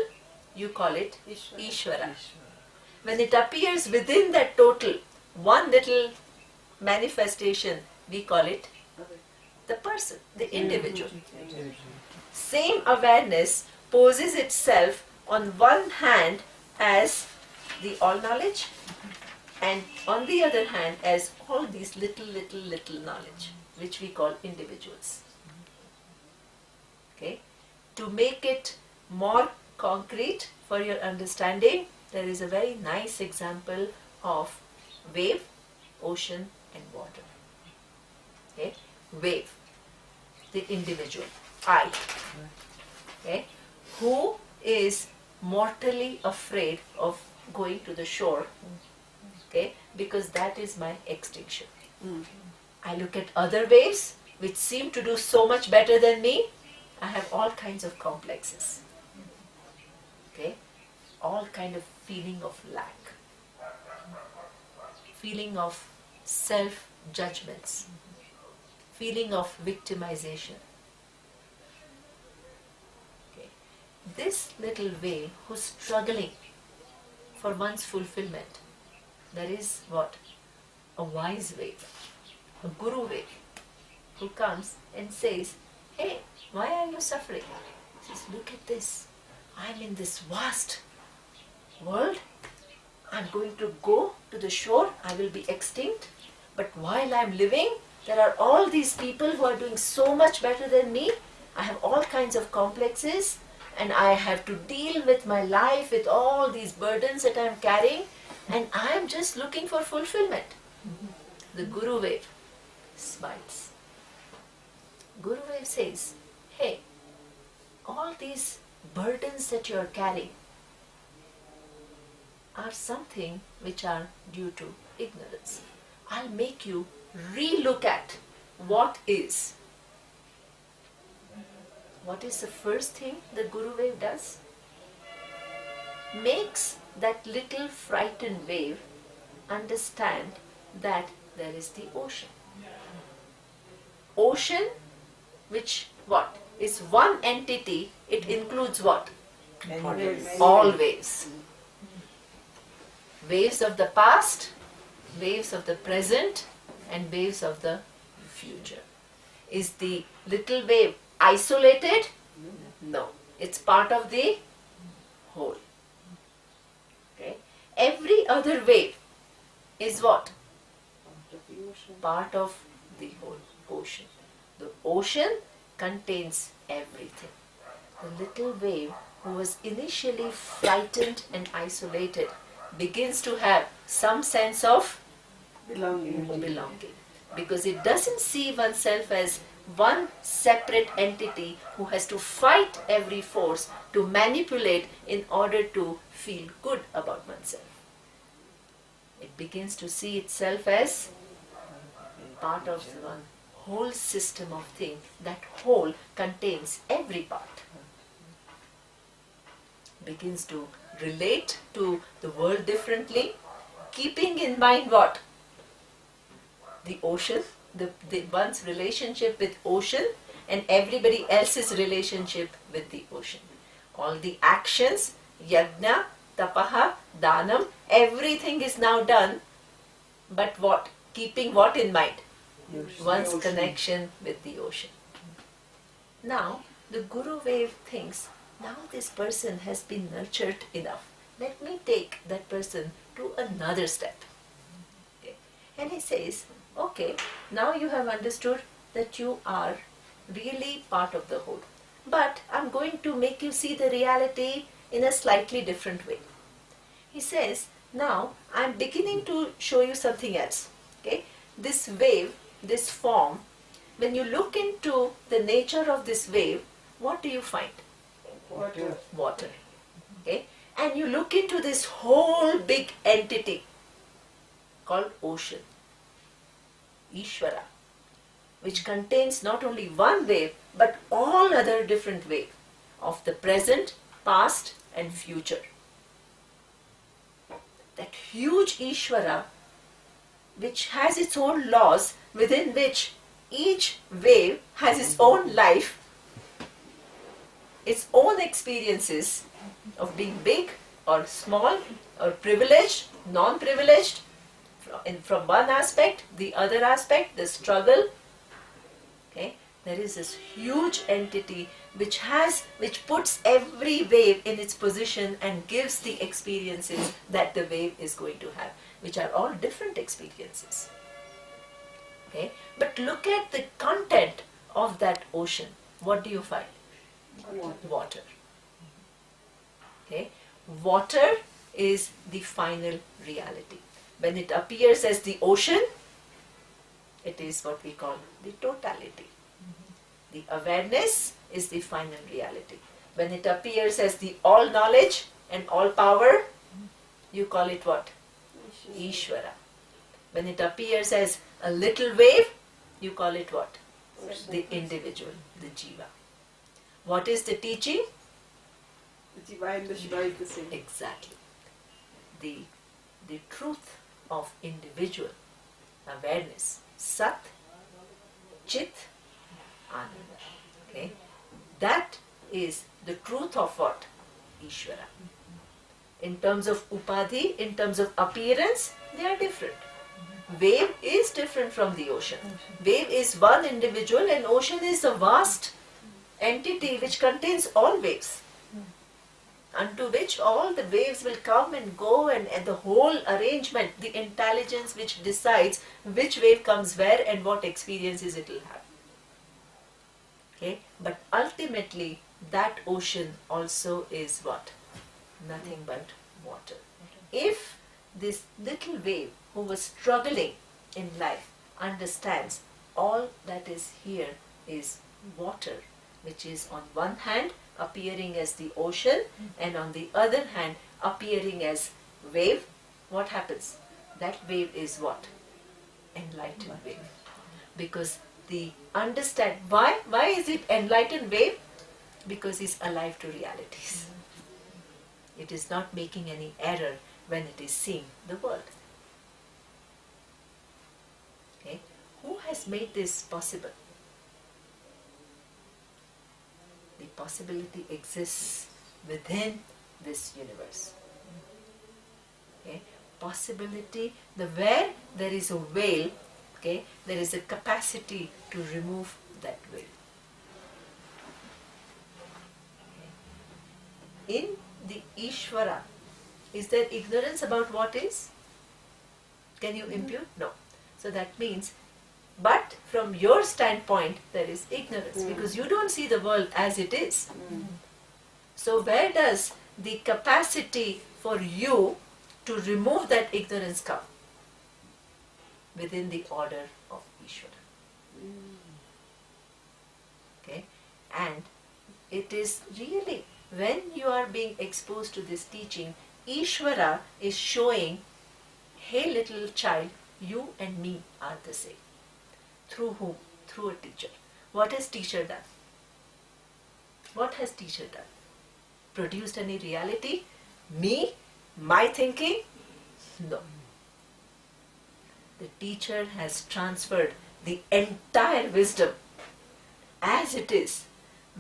you call it Ishvara. When it appears within that total, one little manifestation, we call it the person, the individual. Same awareness poses itself on one hand as the all knowledge and on the other hand as all these little knowledge, which we call individuals. Okay? To make it more concrete for your understanding, there is a very nice example of wave, ocean and water. Okay? Wave, the individual, I, okay, who is mortally afraid of going to the shore, okay, because that is my extinction. I look at other waves which seem to do so much better than me. I have all kinds of complexes, okay, all kind of feeling of lack, feeling of self-judgments, feeling of victimization. Okay. This little wave who's struggling for one's fulfillment, there is what? A wise wave, a guru wave, who comes and says, hey, why are you suffering? He says, look at this. I'm in this vast world. I'm going to go to the shore. I will be extinct. But while I'm living, there are all these people who are doing so much better than me. I have all kinds of complexes, and I have to deal with my life with all these burdens that I'm carrying, and I'm just looking for fulfillment. The Guru Wave smiles. Guru Wave says, hey, all these burdens that you are carrying are something which are due to ignorance. I'll make you re-look at what is. What is the first thing the Guru Wave does? Makes that little frightened wave understand that there is the ocean. Ocean, which what? Is one entity, it includes what? Many ways. All waves. Waves of the past, waves of the present, and waves of the future. Is the little wave isolated? No. It's part of the whole. Okay. Every other wave is what? Part of the whole ocean. The ocean contains everything. The little wave who was initially frightened and isolated begins to have some sense of belonging, because it doesn't see oneself as one separate entity who has to fight every force to manipulate in order to feel good about oneself. It begins to see itself as part of one whole system of things. That whole contains every part. Begins to relate to the world differently, keeping in mind what? The ocean, the one's relationship with ocean and everybody else's relationship with the ocean. All the actions, yajna, tapaha, danam, everything is now done, but what? Keeping what in mind? One's connection with the ocean. Now, the Guru Wave thinks, now this person has been nurtured enough. Let me take that person to another step. Okay. And he says, okay, now you have understood that you are really part of the whole. But I'm going to make you see the reality in a slightly different way. He says, now I'm beginning to show you something else. Okay? This wave, this form, when you look into the nature of this wave, what do you find? Water. Okay? And you look into this whole big entity called ocean, Ishvara, which contains not only one wave but all other different waves of the present, past and future. That huge Ishvara, which has its own laws, within which each wave has its own life, its own experiences of being big or small or privileged, non-privileged, from one aspect, the other aspect, the struggle. Okay, there is this huge entity which puts every wave in its position and gives the experiences that the wave is going to have, which are all different experiences. Okay, but look at the content of that ocean. What do you find? Water. Okay, water is the final reality. When it appears as the ocean, it is what we call the totality. The awareness is the final reality. When it appears as the all knowledge and all power, you call it what? Ishvara. When it appears as a little wave, you call it what? The individual, the jiva. What is the teaching? The Jiva and the Shiva is the same. Exactly. The truth of individual awareness, Sat, Chit, Ananda. Okay? That is the truth of what? Ishvara. In terms of upadhi, in terms of appearance, they are different. Wave is different from the ocean. Wave is one individual and ocean is a vast entity which contains all waves. unto which all the waves will come and go, and the whole arrangement, the intelligence which decides which wave comes where and what experiences it will have. Okay? But ultimately, that ocean also is what? Nothing but water. If this little wave who was struggling in life understands all that is here is water, which is on one hand appearing as the ocean and on the other hand appearing as wave, what happens? That wave is what? Enlightened wave. Because the understand why is it enlightened wave? Because it's alive to realities. It is not making any error when it is seeing the world. Okay? Who has made this possible? The possibility exists within this universe. Okay? Possibility, where there is a veil, okay, there is a capacity to remove that veil. Okay? In the Ishvara, is there ignorance about what is? Can you impute? No. So that means, but from your standpoint, there is ignorance because you don't see the world as it is. So where does the capacity for you to remove that ignorance come? Within the order of Ishvara. Okay? And it is really, when you are being exposed to this teaching, Ishvara is showing, hey little child, you and me are the same. Through whom? Through a teacher. What has teacher done? What has teacher done? Produced any reality? Me? My thinking? No. The teacher has transferred the entire wisdom as it is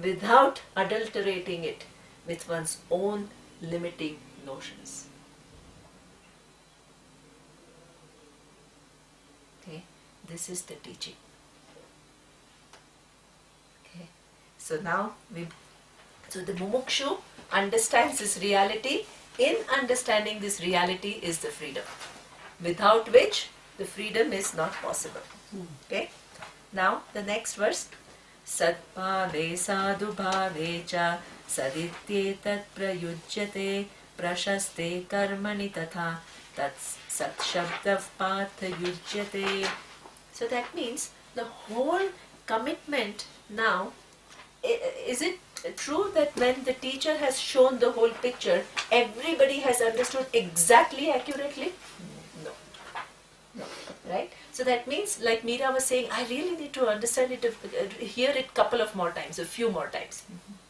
without adulterating it with one's own limiting notions. Okay, this is the teaching. Okay, so now the mumukshu understands this reality. In understanding this reality is the freedom, without which the freedom is not possible. Okay, now the next verse. Satbhave sadhu bhave cha sadityetat prayujyate prashaste karmani tatha tat sat shabdav patha yujyate. So that means the whole commitment now, is it true that when the teacher has shown the whole picture, everybody has understood exactly accurately? No. No. Right? So that means, like Meera was saying, I really need to understand it, hear it couple of more times, a few more times.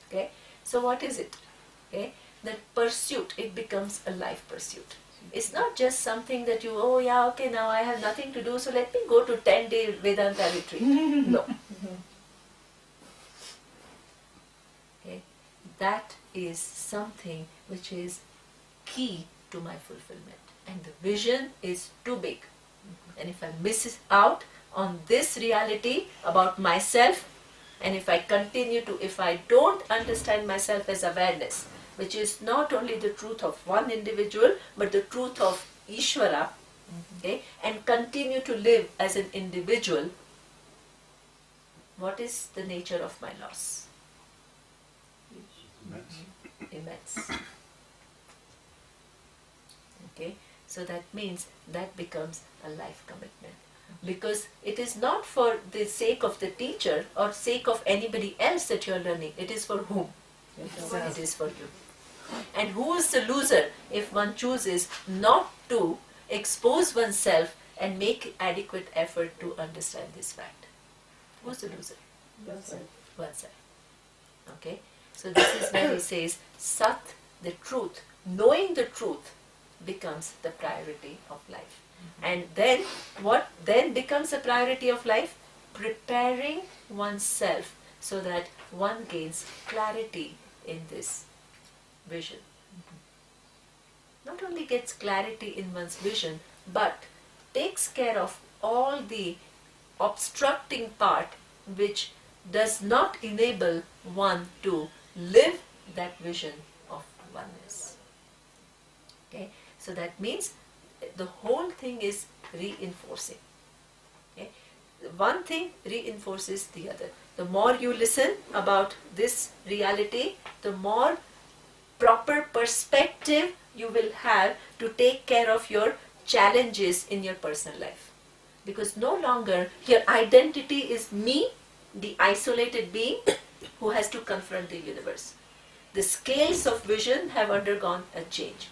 Okay? So what is it? Okay? That pursuit, it becomes a life pursuit. It's not just something that you, oh yeah, okay, now I have nothing to do, so let me go to 10-day Vedanta retreat. No. Okay? That is something which is key to my fulfillment. And the vision is too big. And if I miss out on this reality about myself, and if I don't understand myself as awareness, which is not only the truth of one individual, but the truth of Ishvara, okay, and continue to live as an individual, what is the nature of my loss? Immense. Okay, so that means that becomes a life commitment. Because it is not for the sake of the teacher or sake of anybody else that you are learning. It is for whom? It is for you. And who is the loser if one chooses not to expose oneself and make adequate effort to understand this fact? Who's the loser? Oneself. Okay? So this is where he says, Sat, the truth, knowing the truth becomes the priority of life. And then, what then becomes the priority of life? Preparing oneself so that one gains clarity in this vision. Not only gets clarity in one's vision, but takes care of all the obstructing part which does not enable one to live that vision of oneness. Okay, so that means the whole thing is reinforcing. Okay, one thing reinforces the other. The more you listen about this reality, the more proper perspective you will have to take care of your challenges in your personal life. Because no longer your identity is me, the isolated being who has to confront the universe. The scales of vision have undergone a change.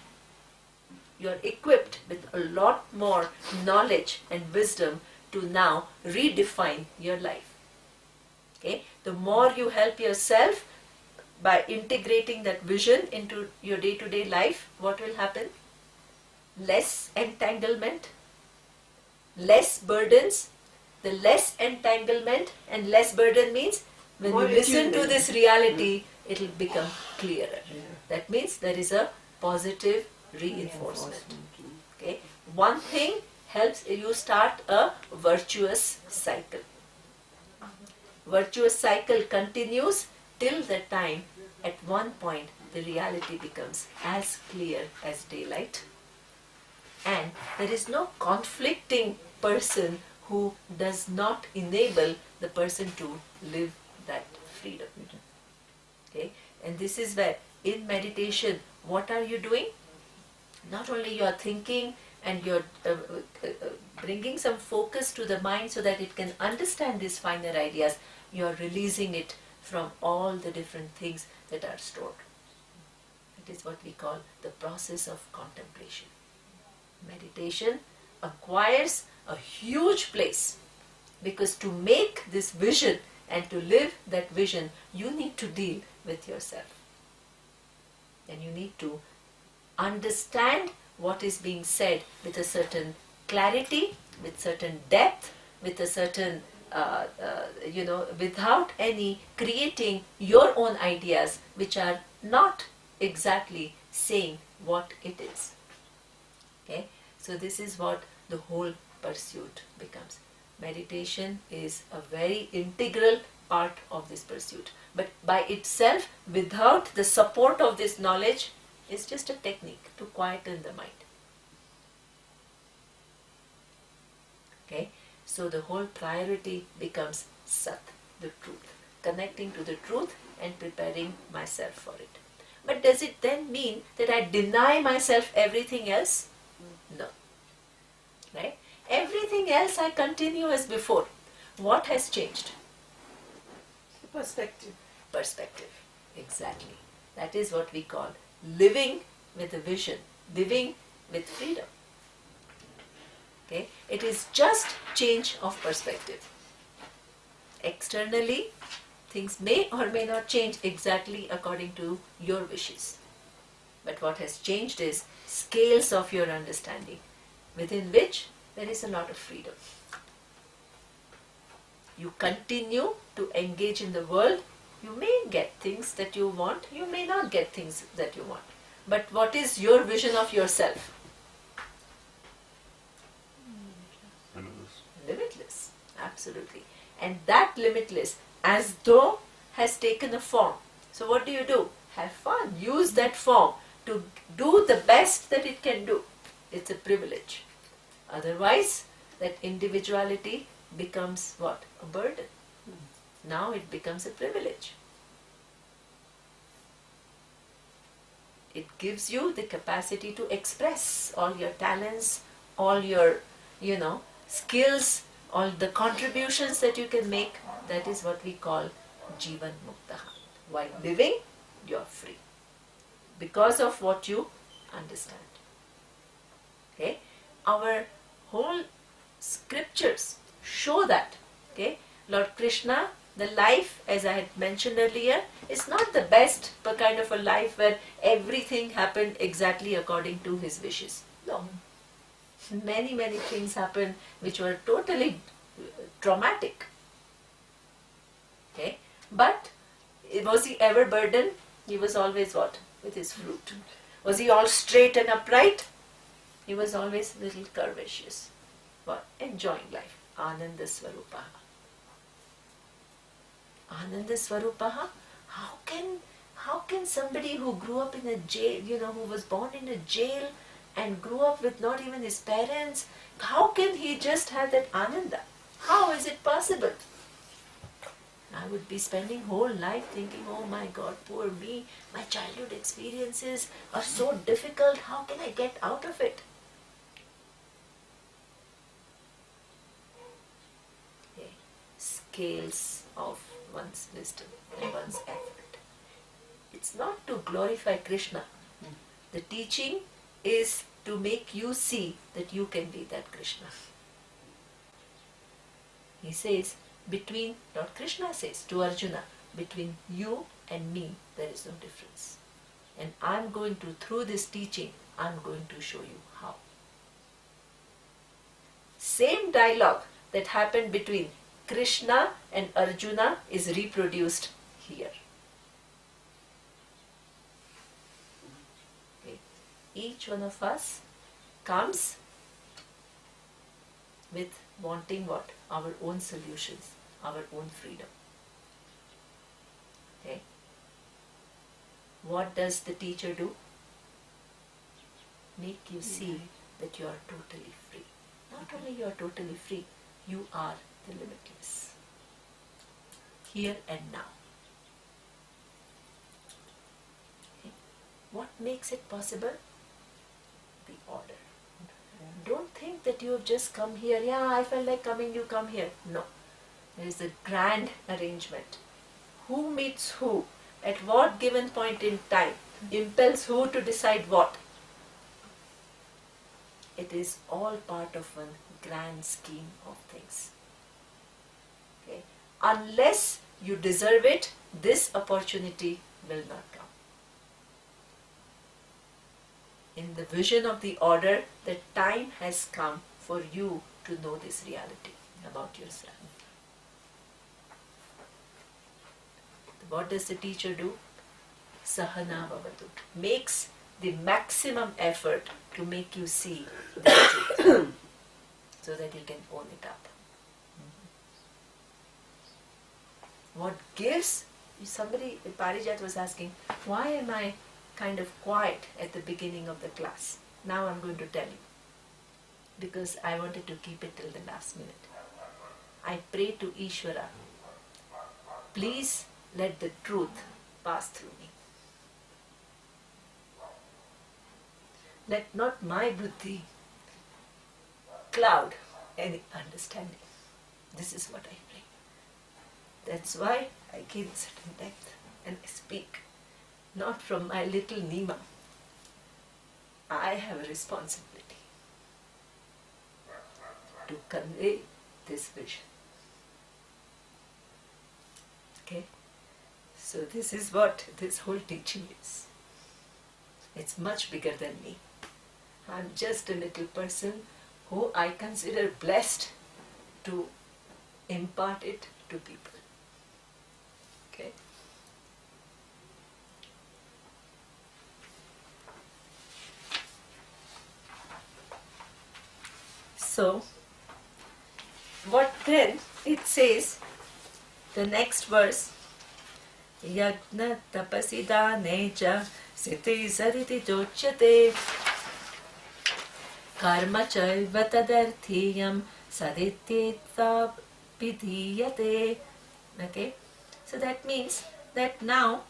You are equipped with a lot more knowledge and wisdom to now redefine your life. Okay? The more you help yourself by integrating that vision into your day-to-day life, what will happen? Less entanglement, less burdens. The less entanglement and less burden means when More you listen to attunement. this reality, it will become clearer. Yeah. That means there is a positive reinforcement. Okay? One thing helps you start a virtuous cycle. Virtuous cycle continues till the time at one point the reality becomes as clear as daylight, and there is no conflicting person who does not enable the person to live that freedom. Okay, and this is where in meditation what are you doing? Not only you are thinking and you're bringing some focus to the mind so that it can understand these finer ideas, you are releasing it from all the different things that are stored. It is what we call the process of contemplation. Meditation acquires a huge place because to make this vision and to live that vision, you need to deal with yourself. And you need to understand what is being said with a certain clarity, with certain depth, with a certain, without any creating your own ideas which are not exactly saying what it is. Okay, so this is what the whole pursuit becomes. Meditation is a very integral part of this pursuit, but by itself, without the support of this knowledge, is just a technique to quieten the mind. Okay, so the whole priority becomes Sat, the truth, connecting to the truth and preparing myself for it. But does it then mean that I deny myself everything else? No. Right? Everything else I continue as before. What has changed? Perspective. Perspective. Exactly. That is what we call living with a vision, living with freedom. Okay? It is just change of perspective. Externally, things may or may not change exactly according to your wishes. But what has changed is scales of your understanding, within which there is a lot of freedom. You continue to engage in the world. You may get things that you want, you may not get things that you want. But what is your vision of yourself? Limitless. Limitless, absolutely. And that limitless, as though, has taken a form. So what do? Have fun. Use that form to do the best that it can do. It's a privilege. Otherwise, that individuality becomes what? A burden. Now it becomes a privilege. It gives you the capacity to express all your talents, all your, skills, all the contributions that you can make. That is what we call Jivan Muktaha. While living, you are free. Because of what you understand. Okay? Our whole scriptures show that. Okay? Lord Krishna, the life, as I had mentioned earlier, is not the best kind of a life where everything happened exactly according to his wishes. No. Many, many things happened which were totally traumatic. Okay? But was he ever burdened? He was always what? With his flute. Was he all straight and upright? He was always a little curvaceous. What? Enjoying life. Ananda Swarupaha. Ananda Swarupaha? How can somebody who grew up in a jail, who was born in a jail and grew up with not even his parents, how can he just have that ananda? How is it possible? I would be spending whole life thinking, oh my God, poor me, my childhood experiences are so difficult, how can I get out of it? Okay. Scales of one's wisdom and one's effort. It's not to glorify Krishna. The teaching is to make you see that you can be that Krishna. He says, not Krishna says to Arjuna, between you and me there is no difference. And through this teaching, I'm going to show you how. Same dialogue that happened between Krishna and Arjuna is reproduced here. Okay. Each one of us comes with wanting what? Our own solutions, our own freedom. Okay. What does the teacher do? Make you see that you are totally free. Not only you are totally free, you are the limitless. Here and now. Okay. What makes it possible? The order. Don't think that you have just come here. Yeah, I felt like coming, you come here. No. There is a grand arrangement. Who meets who? At what given point in time? Impels who to decide what? It is all part of one grand scheme of things. Okay. Unless you deserve it, this opportunity will not come. In the vision of the order, the time has come for you to know this reality about yourself. What does the teacher do? Sahana bhavatu. Makes the maximum effort to make you see the truth so that you can own it up. What gives? Somebody, Parijat was asking, why am I kind of quiet at the beginning of the class? Now I'm going to tell you. Because I wanted to keep it till the last minute. I pray to Ishvara, please let the truth pass through me. Let not my buddhi cloud any understanding. This is what I pray. That's why I gain certain depth and I speak not from my little Neema. I have a responsibility to convey this vision. Okay? So this is what this whole teaching is. It's much bigger than me. I'm just a little person who I consider blessed to impart it to people. Okay? So, what then it says, the next verse, Yajna tapasida neja siti sariti jochyate karma chaiva tadarthiyam sadityeta pidhiyate. Okay? So that means that now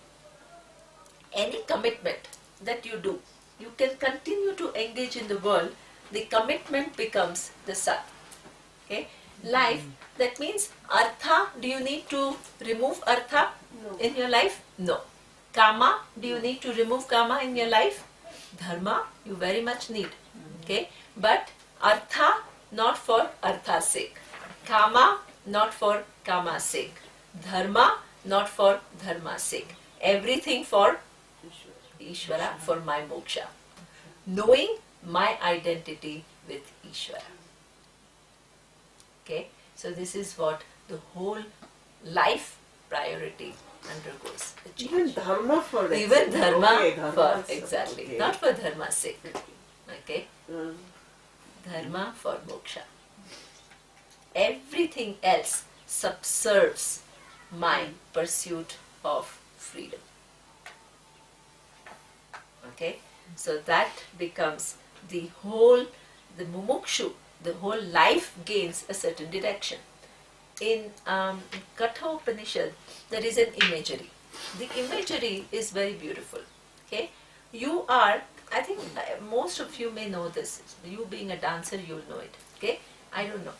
any commitment that you do, you can continue to engage in the world, the commitment becomes the sat. Okay? Life, that means artha, do you need to remove artha in your life? No. Kama, do you need to remove kama in your life? Dharma, you very much need. Okay? But artha, not for artha's sake. Kama, not for kama's sake. Dharma, not for dharma's sake. Everything for Ishvara, for my moksha. Knowing my identity with Ishvara. Okay? So this is what the whole life priority undergoes. The change. Even dharma for that. Even dharma Okay, for, dharma exactly. okay. Not for dharma's sake. Okay? Mm. Dharma for moksha. Everything else subserves my pursuit of freedom. Okay, so that becomes the mumukshu, the whole life gains a certain direction. In Katha Upanishad, there is an imagery. The imagery is very beautiful. Okay, you are, I think most of you may know this. You being a dancer, you'll know it. Okay, I don't know.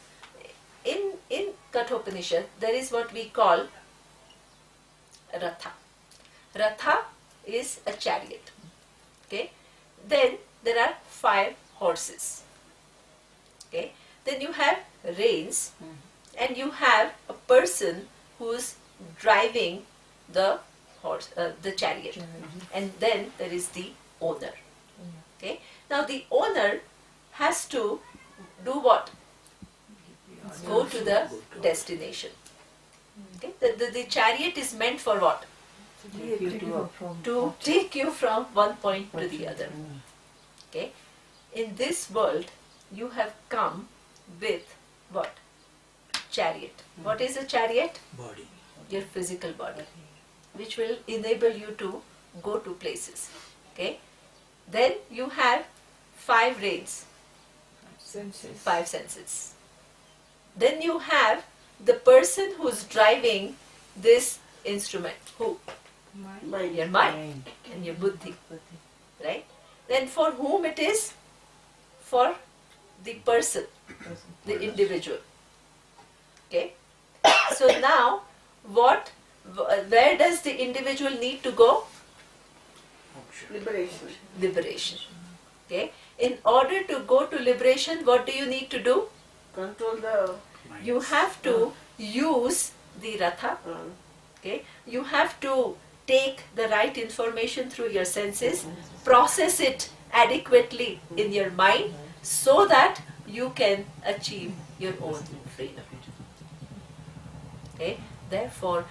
In Katha Upanishad, there is what we call Ratha. Ratha is a chariot. Okay, then there are 5 horses. Okay, then you have reins, and you have a person who's driving the horse, the chariot, and then there is the owner. Okay, now the owner has to do what? Go to the destination. Okay, the chariot is meant for what? To take you from one point to the other. Okay, in this world you have come with what? Chariot. What is a chariot? Body. Your physical body, which will enable you to go to places. Okay, then you have 5 reins, 5 senses. Then you have the person who's driving this instrument. Who? Mind. Your mind and your buddhi. Right? Then for whom it is? For the person, the individual. Okay? So now, where does the individual need to go? Liberation. Liberation. Okay? In order to go to liberation, what do you need to do? Control the. You have to use the ratha. Okay? You have to take the right information through your senses, process it adequately in your mind, so that you can achieve your own freedom. Okay? Therefore,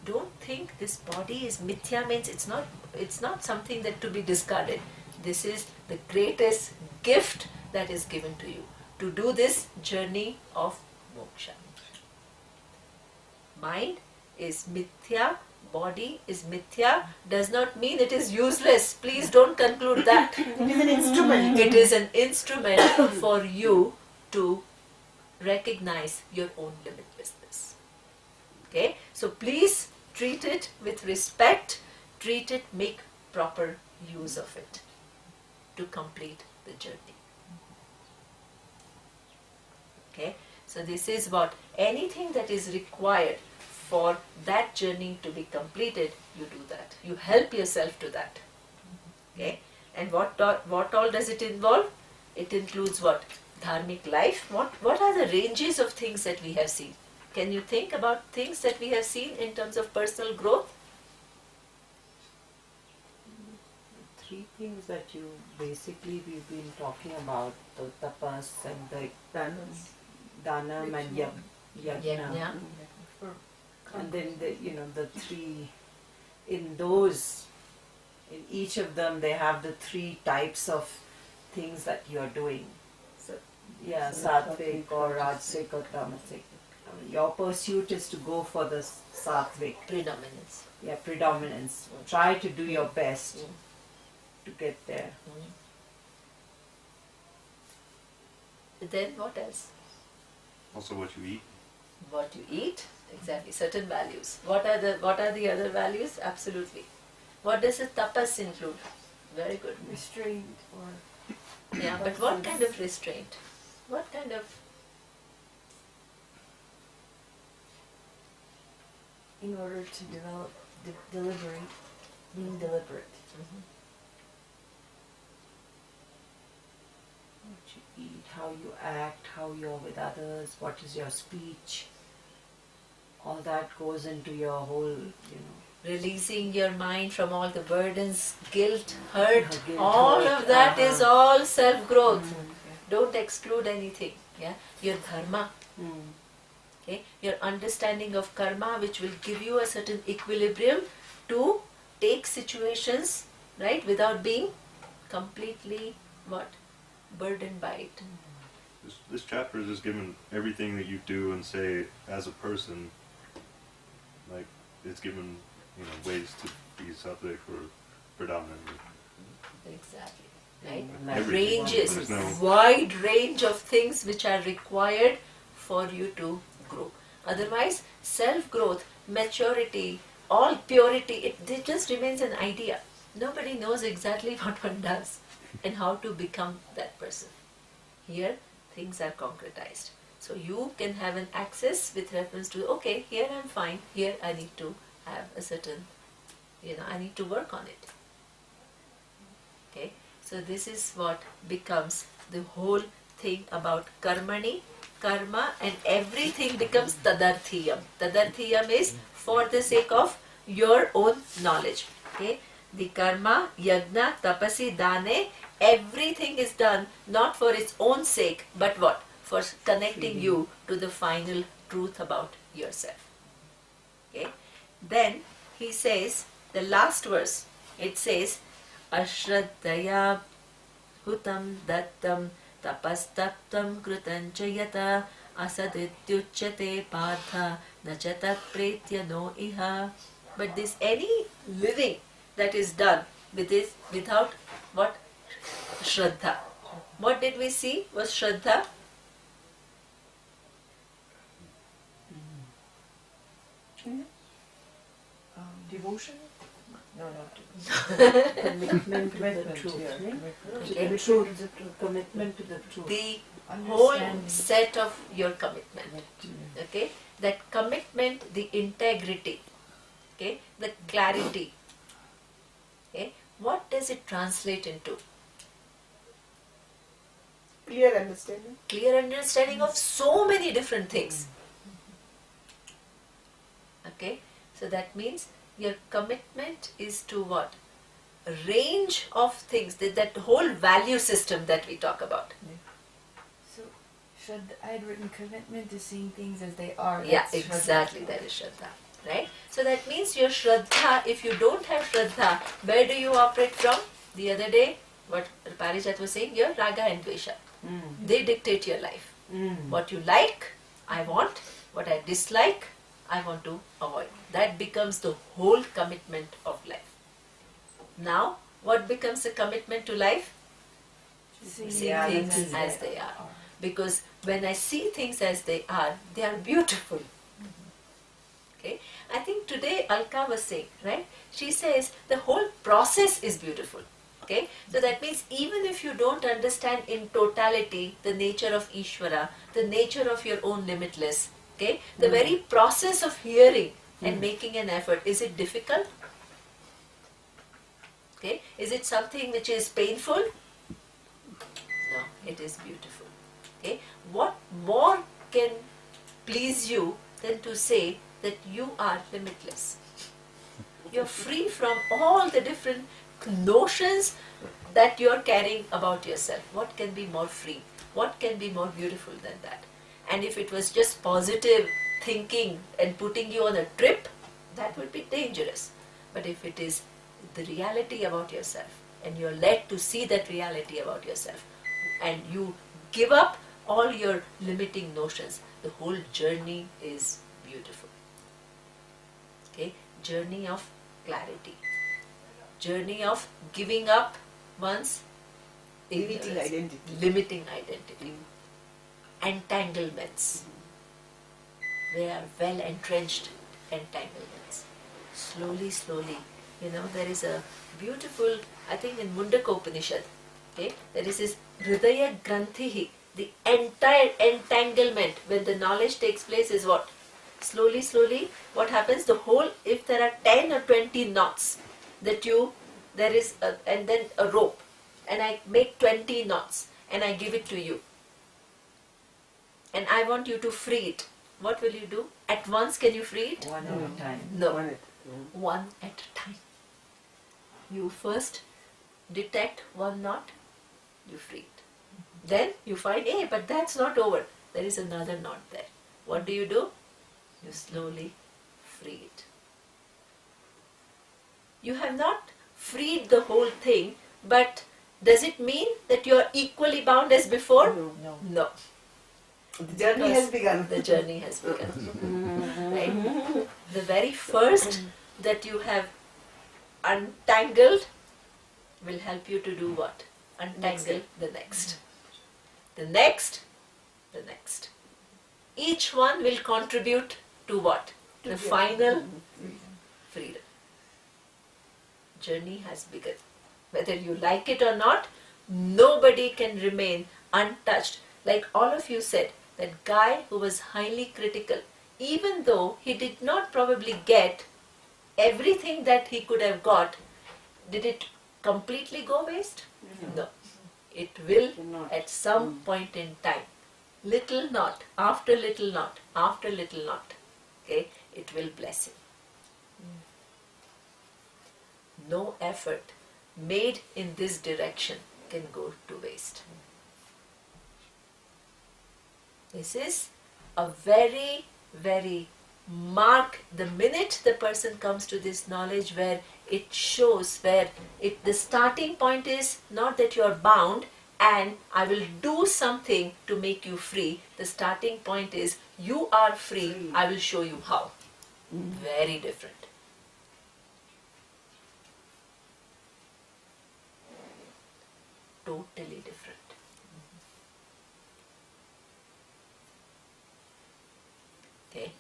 don't think this body is mithya, means it's not something that to be discarded. This is the greatest gift that is given to you to do this journey of moksha. Mind is mithya, body is mithya, does not mean it is useless. Please don't conclude that. It is an instrument. It is an instrument for you to recognize your own limitlessness. Okay? So please treat it with respect, treat it, make proper use of it to complete the journey. Okay? So this is what, anything that is required for that journey to be completed, you do that. You help yourself to that. Okay? And what all does it involve? It includes what? Dharmic life. What are the ranges of things that we have seen? Can you think about things that we have seen in terms of personal growth? 3 things that we've been talking about, the tapas and the dhanam and yajna. Yajna. And then the 3, in each of them they have the 3 types of things that you are doing. So, yeah, sattvic or rajasic or tamasic. Your pursuit is to go for the sattvic. Predominance. Yeah, predominance. Try to do your best to get there. Then what else? Also, what you eat. What you eat, exactly, certain values. What are the other values? Absolutely. What does the tapas include? Very good. Restraint or Yeah, but what kind of restraint? What kind of? in order to develop deliberate, being deliberate. What you eat, how you act, how you're with others, what is your speech. All that goes into your whole, Releasing your mind from all the burdens, guilt, hurt, Guilt, all hurt, of that is all self-growth. Don't exclude anything. Yeah, your dharma. Okay, your understanding of karma, which will give you a certain equilibrium to take situations, right, without being completely burdened by it. This chapter is just given everything that you do and say as a person. Like, it's given ways to be sattvic or predominant. Exactly. Right? Everything. Ranges, There's no- wide range of things which are required for you to grow. Otherwise, self-growth, maturity, all purity, it just remains an idea. Nobody knows exactly what one does and how to become that person. Here, things are concretized. So you can have an access with reference to, okay, here I'm fine, here I need to have a certain, I need to work on it. Okay, so this is what becomes the whole thing about karmani, karma, and everything becomes tadarthiyam. Tadarthiyam is for the sake of your own knowledge. Okay, the karma, yajna, tapasi, dane, everything is done not for its own sake, but what? For connecting you to the final truth about yourself. Okay, then he says, the last verse, it says, Ashraddaya hutam dattam tapastaptam krutancha yata asadityuchyate partha nachatat pretya no iha. But this any living that is done with this, without what? Shraddha. What did we see was Shraddha? Devotion? No, not devotion. Commitment to the Commitment, truth. yeah, right? commitment. The truth. Commitment to the truth. The whole Understanding. set of your commitment. Okay, that commitment, the integrity, okay, the clarity. Okay, what does it translate into? Clear understanding. Clear understanding of so many different things. Okay, so that means your commitment is to what? A range of things, that whole value system that we talk about. So, I had written commitment to seeing things as they are. Yeah, That's Shraddha. exactly, that is Shraddha. Right? So that means your Shraddha, if you don't have Shraddha, where do you operate from? The other day, what Parijat was saying, your Raga and Dvesha. They dictate your life. What you like, I want. What I dislike, I want to avoid. That becomes the whole commitment of life. Now, what becomes a commitment to life? Seeing See things things as as they are. Because when I see things as they are beautiful. Okay? I think today Alka was saying, right? She says the whole process is beautiful. Okay? So that means even if you don't understand in totality the nature of Ishvara, the nature of your own limitless, okay? The very process of hearing and making an effort, is it difficult? Okay? Is it something which is painful? No, it is beautiful. Okay? What more can please you than to say that you are limitless? You're free from all the different notions that you're carrying about yourself. What can be more free? What can be more beautiful than that? And if it was just positive thinking and putting you on a trip, that would be dangerous. But if it is the reality about yourself, and you're led to see that reality about yourself, and you give up all your limiting notions, the whole journey is beautiful. Okay? Journey of clarity. Journey of giving up one's Limiting ignorance, identity. limiting identity. Entanglements. They are well entrenched entanglements. Slowly, slowly. There is a beautiful, I think in Mundaka Upanishad, okay, there is this Hridaya Granthihi, the entire entanglement when the knowledge takes place is what? Slowly, slowly, what happens? The whole, if there are 10 or 20 knots there is and then a rope, and I make 20 knots and I give it to you, and I want you to free it. What will you do? At once can you free it? One at a time. No. One One at a time. You first detect one knot, you free it. Then you find, hey, but that's not over. There is another knot there. What do? You slowly free it. You have not freed the whole thing, but does it mean that you are equally bound as before? No. No. The journey has begun. The journey has begun. Right? The very first that you have untangled, will help you to do what? Untangle the next. The next, the next. Each one will contribute to what? The final freedom. Journey has begun. Whether you like it or not, nobody can remain untouched. Like all of you said, that guy who was highly critical, even though he did not probably get everything that he could have got, did it completely go waste? No. It will at some point in time. Little knot, after little knot, after little knot. Okay, it will bless him. No effort made in this direction can go to waste. This is a very, very mark the minute the person comes to this knowledge where it shows, where the starting point is not that you are bound and I will do something to make you free. The starting point is you are free, I will show you how. Very different. Totally different. Okay.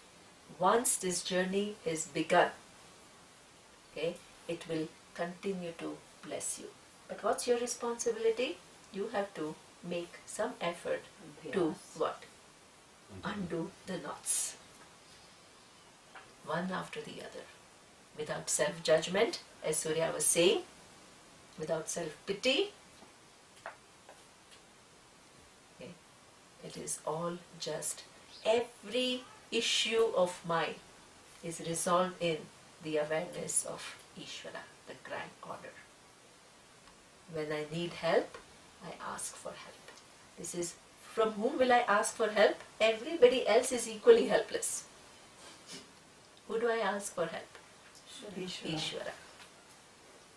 Once this journey is begun, okay, it will continue to bless you. But what's your responsibility? You have to make some effort to what? Undo the knots. One after the other. Without self-judgment, as Surya was saying, without self-pity. Okay. It is all just every issue of mine is resolved in the awareness of Ishvara, the grand order. When I need help, I ask for help. This is from whom will I ask for help? Everybody else is equally helpless. Who do I ask for help? Ishvara.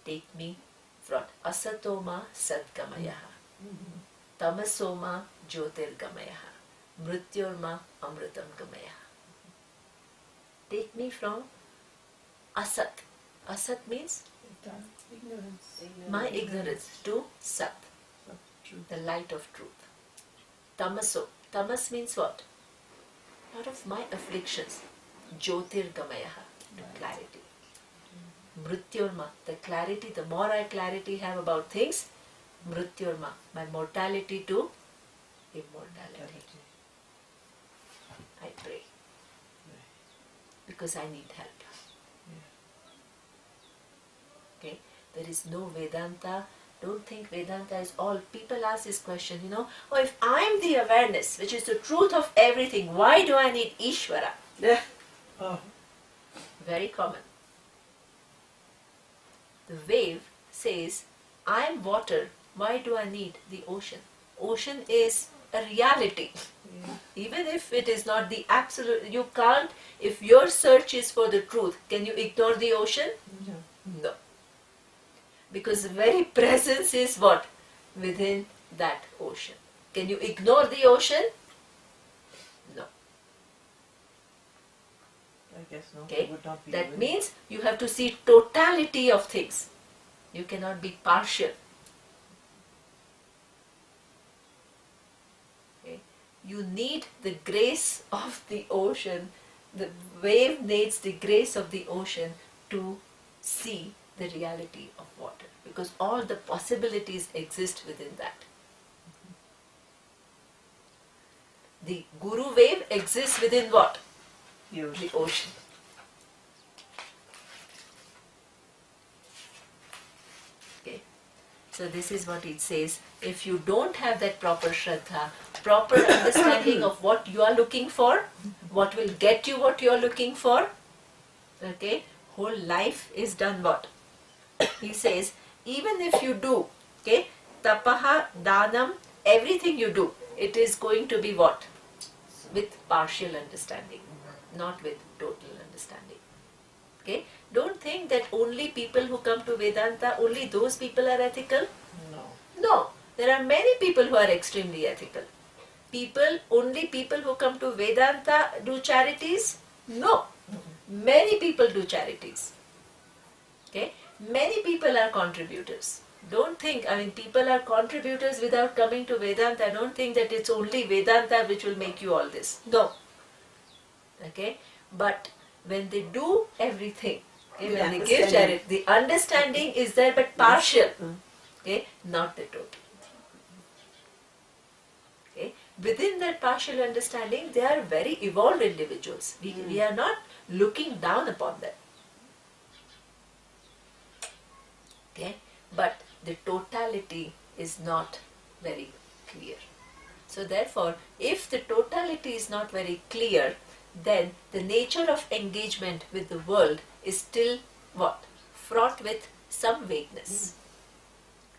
Take me from asatoma sadgamayaha, tamasoma jyotirgamayaha, mrityorma amritam gamayaha. Take me from asat. Asat means my ignorance to sat, the light of truth. Tamaso. Tamas means what? Out of my afflictions. Jyotirgamayaha, to clarity. Mrityorma, the clarity, the more I clarity have about things, mrityorma, my mortality to immortality. I pray. Because I need help. Okay? There is no Vedanta. Don't think Vedanta is all. People ask this question, oh, if I am the awareness, which is the truth of everything, why do I need Ishvara? Yeah. Oh. Very common. The wave says, I am water, why do I need the ocean? Ocean is a reality. Even if it is not the absolute, you can't, if your search is for the truth, can you ignore the ocean? No. Because the very presence is what? Within that ocean. Can you ignore the ocean? No. I guess no. Okay? It would not be That will. means you have to see totality of things. You cannot be partial. Okay? You need the grace of the ocean. The wave needs the grace of the ocean to see the reality of water, because all the possibilities exist within that. The guru wave exists within what? The ocean. Okay. So this is what it says. If you don't have that proper shraddha, proper understanding of what you are looking for, what will get you what you are looking for, okay, whole life is done what? He says, even if you do, okay, tapaha, danam, everything you do, it is going to be what? With partial understanding, not with total understanding. Okay? Don't think that only people who come to Vedanta, only those people are ethical. No. No, there are many people who are extremely ethical. Only people who come to Vedanta do charities? No. Many people do charities. Okay? Many people are contributors. Don't think, I mean, people are contributors without coming to Vedanta. Don't think that it's only Vedanta which will make you all this. No. Okay? But when they do everything, okay, The when they give understanding. charity, the understanding is there but partial. Okay? Not the total. Okay? Within that partial understanding, they are very evolved individuals. We are not looking down upon them. Okay? But the totality is not very clear. So therefore, if the totality is not very clear, then the nature of engagement with the world is still what? Fraught with some vagueness.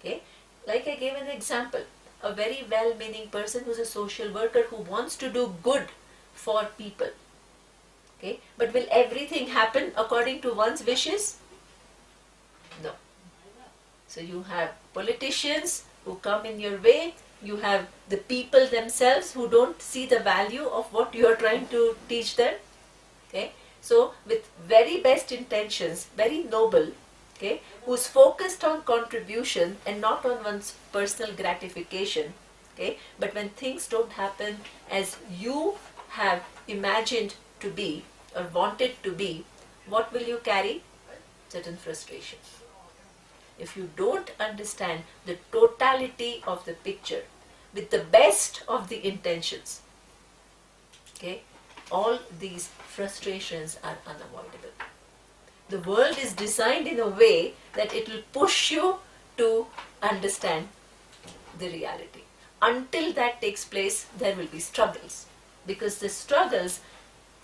Okay? Like I gave an example, a very well-meaning person who's a social worker who wants to do good for people. Okay? But will everything happen according to one's wishes? No. So you have politicians who come in your way, you have the people themselves who don't see the value of what you are trying to teach them. Okay? So with very best intentions, very noble, okay, who's focused on contribution and not on one's personal gratification, okay, but when things don't happen as you have imagined to be or wanted to be, what will you carry? Certain frustration. If you don't understand the totality of the picture with the best of the intentions, okay, all these frustrations are unavoidable. The world is designed in a way that it will push you to understand the reality. Until that takes place, there will be struggles. Because the struggles,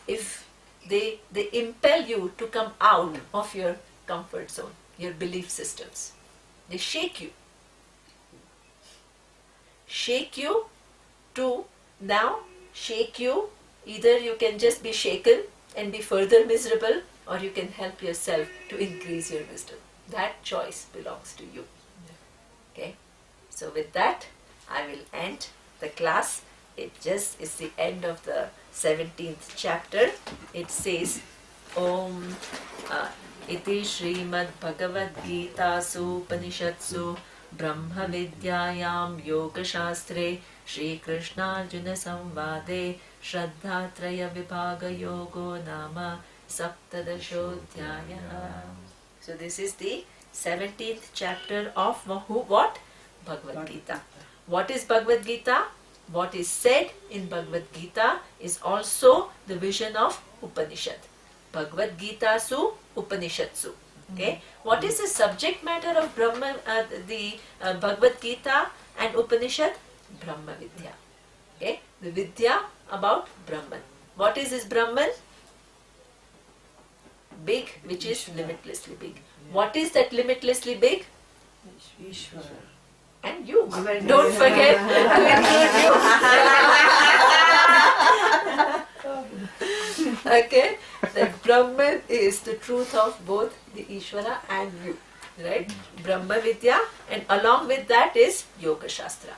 if they impel you to come out of your comfort zone, your belief systems. They shake you. Shake you to now shake you. Either you can just be shaken and be further miserable, or you can help yourself to increase your wisdom. That choice belongs to you. Okay? So with that, I will end the class. It just is the end of the 17th chapter. It says, Om Iti Srimad Bhagavad Gita Su Upanishatsu Brahma Vidyayam Yoga Shastre Shri Krishna Arjuna Samvade Shraddha Traya Vibhaga Yogo Nama Saptadashodhyaya. So this is the 17th chapter of what? Bhagavad Gita. What is Bhagavad Gita? What is said in Bhagavad Gita is also the vision of Upanishad. Bhagavad Gita Su Upanishatsu. Okay? What is the subject matter of Bhagavad Gita and Upanishad? Brahma Vidya. Okay? The Vidya about Brahman. What is this Brahman? Big, which is limitlessly big. What is that limitlessly big? Ishvara. And you. Don't forget to include you. Okay? That Brahman is the truth of both the Ishvara and you. Right? Brahma Vidya, and along with that is Yoga Shastra.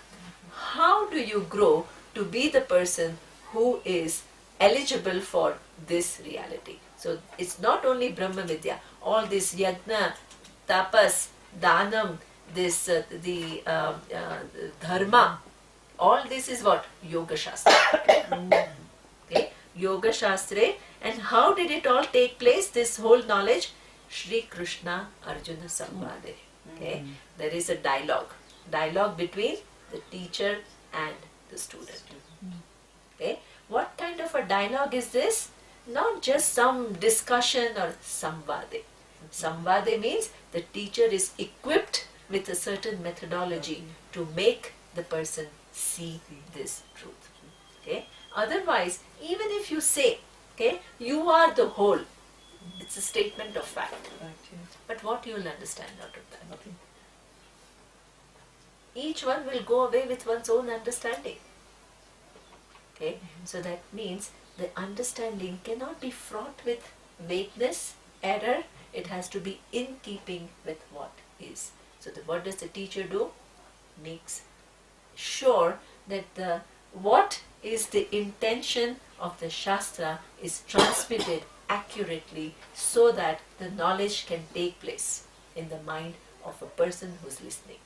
How do you grow to be the person who is eligible for this reality? So it's not only Brahma Vidya, all this Yajna, Tapas, Danam, this Dharma, all this is what? Yoga Shastra. Okay? Yoga Shastra. And how did it all take place? This whole knowledge? Shri Krishna Arjuna Samvade. Okay? There is a dialogue between the teacher and the student. Okay? What kind of a dialogue is this? Not just some discussion or samvade. Samvade means the teacher is equipped with a certain methodology to make the person see this truth. Okay? Otherwise, even if you say, okay, you are the whole, it's a statement of fact. Right, yes. But what you will understand out of that? Nothing. Each one will go away with one's own understanding. Okay? So that means the understanding cannot be fraught with vagueness, error. It has to be in keeping with what is. So what does the teacher do? Makes sure that what is the intention of the Shastra is transmitted accurately so that the knowledge can take place in the mind of a person who's listening.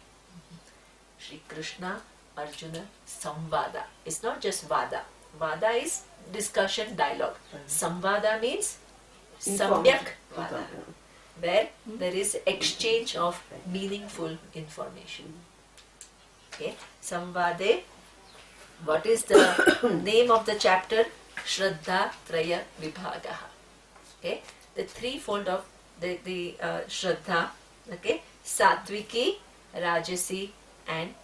Shri Krishna, Arjuna, Samvada. It's not just Vada. Vada is discussion, dialogue. Samvada means Samyak Vada, where there is exchange of meaningful information. Okay, Samvade. What is the name of the chapter? Shraddha Traya Vibhagaha. Okay, the threefold of the Shraddha. Okay, Satviki, Rajasi, and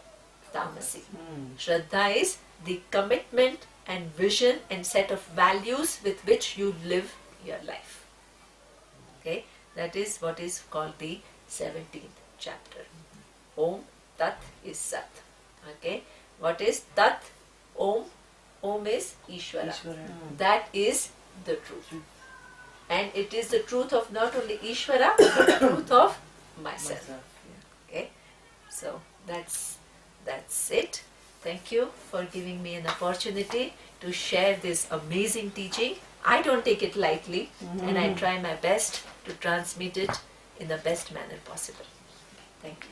Tamasi. Shraddha is the commitment and vision and set of values with which you live your life. Okay, that is what is called the 17th chapter. Om Tat is Sat. Okay, what is Tat? Om. Om is Ishvara. That is the truth. And it is the truth of not only Ishvara, but the truth of myself. Okay, so that's it. Thank you for giving me an opportunity to share this amazing teaching. I don't take it lightly, and I try my best to transmit it in the best manner possible. Thank you.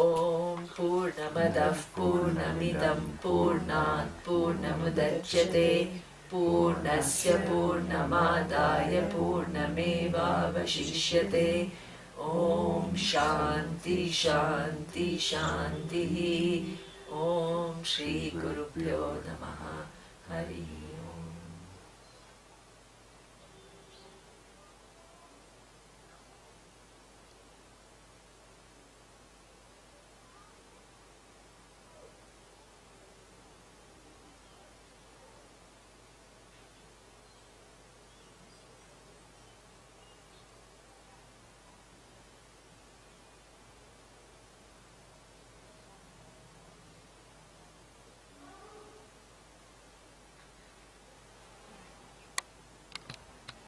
Om Purnamadav Purnamidam Purnat Purnamudachyate Purnasya Purnamadaya Purnameva Vashishyate. Om Shanti Shanti Shanti. Om Shri Gurubhyo Namaha. Hari